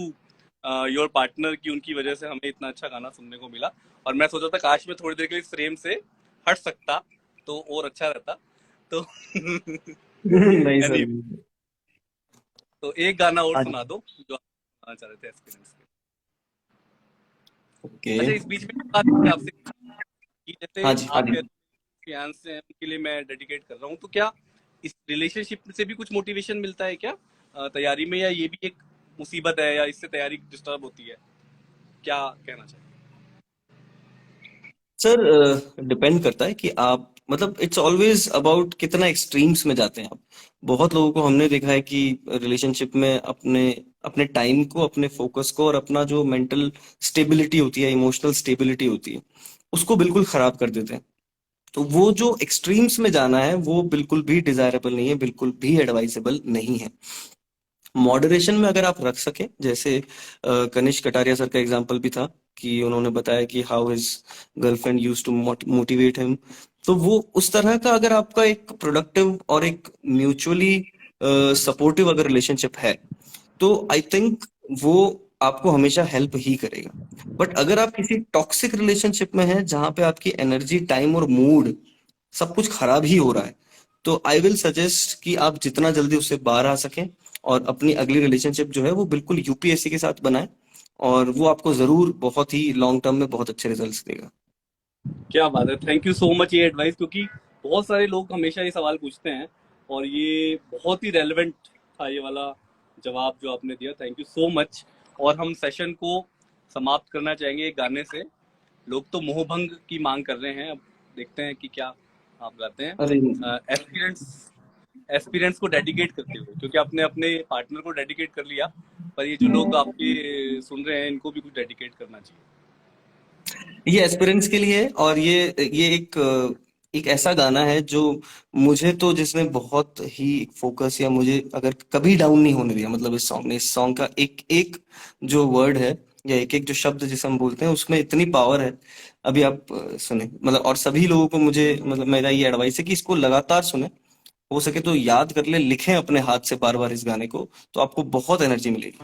योर पार्टनर की, उनकी वजह से हमें इतना अच्छा गाना सुनने को मिला। और मैं सोचा था काश मैं थोड़ी देर के लिए इस फ्रेम से हट सकता तो और अच्छा रहता। तो नहीं सर। anyway, तो एक गाना और हाँ सुना जी। दो जो आप सुनाना चाह रहे थे एक्सपीरियंस के। ओके। अच्छा, इस बीच में एक बात है आपसे कि जैसे हाँ जी, हाँ आप जी। कह रहे हो फियांस हैं उनके लिए मैं डेडिकेट कर रहा हूँ, तो क्या इस रिलेशनशिप से भी कुछ मोटिवेशन मिलता है क्या तैयारी में, या ये भी एक मुसीबत है, या इससे तैयारी डिस्टर्ब होती है? क्या कहना चाहिए? सर डिपेंड करता है कि आप मतलब इट्स ऑलवेज अबाउट कितना एक्सट्रीम्स में जाते हैं आप। बहुत लोगों को हमने देखा है कि रिलेशनशिप में अपने अपने टाइम को, अपने फोकस को और अपना जो मेंटल स्टेबिलिटी होती है, इमोशनल स्टेबिलिटी होती है, उसको बिल्कुल खराब कर देते हैं। तो वो जो एक्सट्रीम्स में जाना है वो बिल्कुल भी डिजायरेबल नहीं है, बिल्कुल भी एडवाइजेबल नहीं है। मॉडरेशन में अगर आप रख सके, जैसे कनिष्क कटारिया सर का एग्जांपल भी था कि उन्होंने बताया कि how his girlfriend used to motivate him. तो वो उस तरह का अगर आपका एक प्रोडक्टिव और एक म्यूचुअली सपोर्टिव अगर रिलेशनशिप है, तो आई थिंक वो आपको हमेशा हेल्प ही करेगा। बट अगर आप किसी टॉक्सिक रिलेशनशिप में हैं जहां पे आपकी एनर्जी, टाइम और मूड सब कुछ खराब ही हो रहा है, तो आई विल सजेस्ट कि आप जितना जल्दी उससे बाहर आ सकें और अपनी अगली रिलेशनशिप जो है वो बिल्कुल यूपीएससी के साथ बनाएं, और वो आपको जरूर बहुत ही लॉन्ग टर्म में बहुत अच्छे रिजल्ट्स देगा। क्या बात है, थैंक यू सो मच ये एडवाइस, क्योंकि बहुत सारे लोग हमेशा ये सवाल पूछते हैं और ये बहुत ही रेलेवेंट था ये वाला जवाब जो आपने दिया। Thank you so much. और हम सेशन को समाप्त करना चाहेंगे एक गाने से। लोग तो मोहभंग की मांग कर रहे हैं, अब देखते हैं कि क्या आप गाते अरे हैं। एस्पिरेंट्स एस्पिरेंट्स को डेडिकेट करते हुए, क्योंकि आपने अपने पार्टनर को डेडिकेट कर लिया, पर ये जो लोग आपके सुन रहे हैं इनको भी कुछ डेडिकेट करना चाहिए। ये एस्पिरेंट्स के लिए है, और ये एक ऐसा गाना है जो मुझे तो जिसने बहुत ही फोकस, या मुझे अगर कभी डाउन नहीं होने दिया, मतलब इस सॉन्ग का एक एक जो वर्ड है या एक एक जो शब्द जिसे हम बोलते हैं उसमें इतनी पावर है। अभी आप सुने, मतलब, और सभी लोगों को मुझे, मतलब, मेरा ये एडवाइस है कि इसको लगातार सुने। हो सके तो याद कर ले, लिखें अपने हाथ से बार बार इस गाने को, तो आपको बहुत एनर्जी मिलेगी।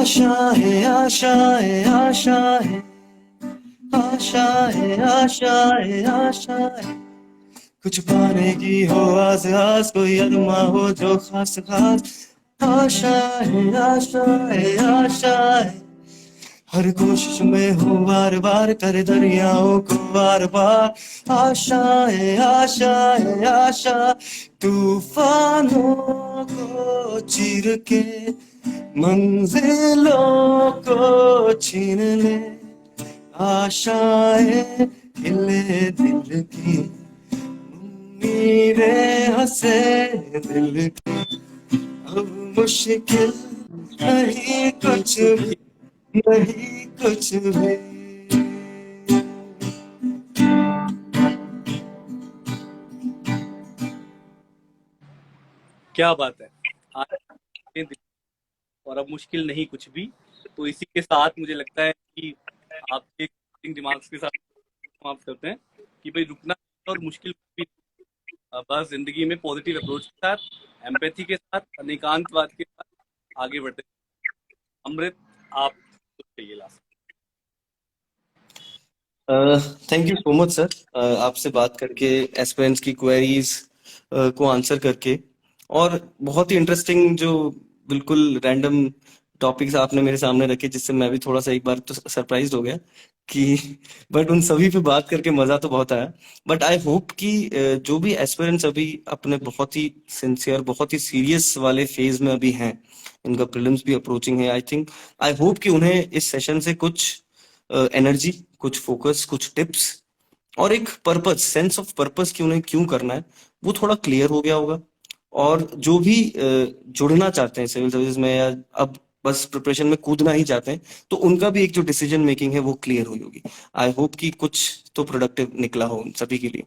आशा है, आशा है, आशा है, आशा है, आशा है, आशा है, कुछ पाने की हो आस आस, कोई अरमा हो जो खास खास। आशा है, आशा है, आशा है, हर कोशिश में हो बार बार, कर दरियाओं को बार बार। आशा है, आशा है, आशा, तूफानों को चीर के मंजिलों को छीन ले। आशाएं हिले दिल की, उम्मीदें हंसे दिल की, अब मुश्किल नहीं कुछ भी, नहीं कुछ भी। क्या बात है। आज के दिन, और अब मुश्किल नहीं कुछ भी। तो इसी के साथ मुझे लगता है कि आपके दिमाग के साथ समाप्त करते हैं कि भाई रुकना और मुश्किल कुछ भी नहीं। बस जिंदगी में पॉजिटिव अप्रोच के साथ, एम्पैथी के साथ, अनेकांतवाद के साथ आगे बढ़ते हैं। अमृत, आप कुछ कहिए last. Thank you so much sir, आपसे बात करके, एस्पिरेंट्स की क्वेरीज को आंसर करके, और बहुत ही इंटरेस्टिंग जो बिल्कुल रैंडम टॉपिक्स आपने मेरे सामने रखे, जिससे मैं भी थोड़ा सा एक बार तो सरप्राइज हो गया कि बट उन सभी पे बात करके मजा तो बहुत आया। बट आई होप कि जो भी एस्पिरेंट्स अभी अपने बहुत ही सिंसियर, बहुत ही सीरियस वाले फेज में अभी हैं, इनका प्रीलिम्स भी अप्रोचिंग है, आई थिंक, आई होप कि उन्हें इस सेशन से कुछ एनर्जी, कुछ फोकस, कुछ टिप्स और एक पर्पस, सेंस ऑफ पर्पस कि उन्हें क्यों करना है, वो थोड़ा क्लियर हो गया होगा। और जो भी जुड़ना चाहते हैं सिविल सर्विस में, या अब बस प्रिपरेशन में कूदना ही चाहते हैं, तो उनका भी एक जो डिसीजन मेकिंग है वो क्लियर हुई होगी। आई होप कि कुछ तो प्रोडक्टिव निकला हो उन सभी के लिए।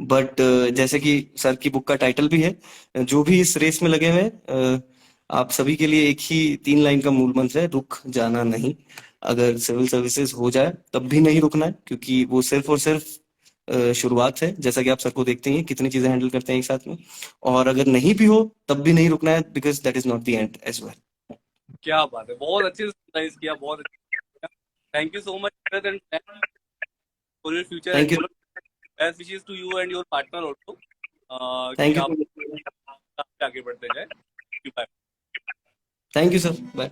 बट जैसे कि सर की बुक का टाइटल भी है, जो भी इस रेस में लगे हुए हैं, आप सभी के लिए एक ही 3 लाइन का मूल मंत्र है, रुक जाना नहीं। अगर सिविल सर्विसेज हो जाए तब भी नहीं रुकना है, क्योंकि वो सिर्फ और सिर्फ शुरुआत है। जैसा कि आप सर को देखते हैं कितनी चीजें हैंडल करते हैं एक साथ में, और अगर नहीं भी हो तब भी नहीं रुकना है, because that is not the end as well. क्या बात है, बहुत अच्छे से सुनाइज किया, बहुत अच्छा। Thank you so much and for your future thank you. Endeavour. Best wishes to you and your partner also, कि थैंक यू आप सो मच। आगे बढ़ते जाए। Thank you sir, bye.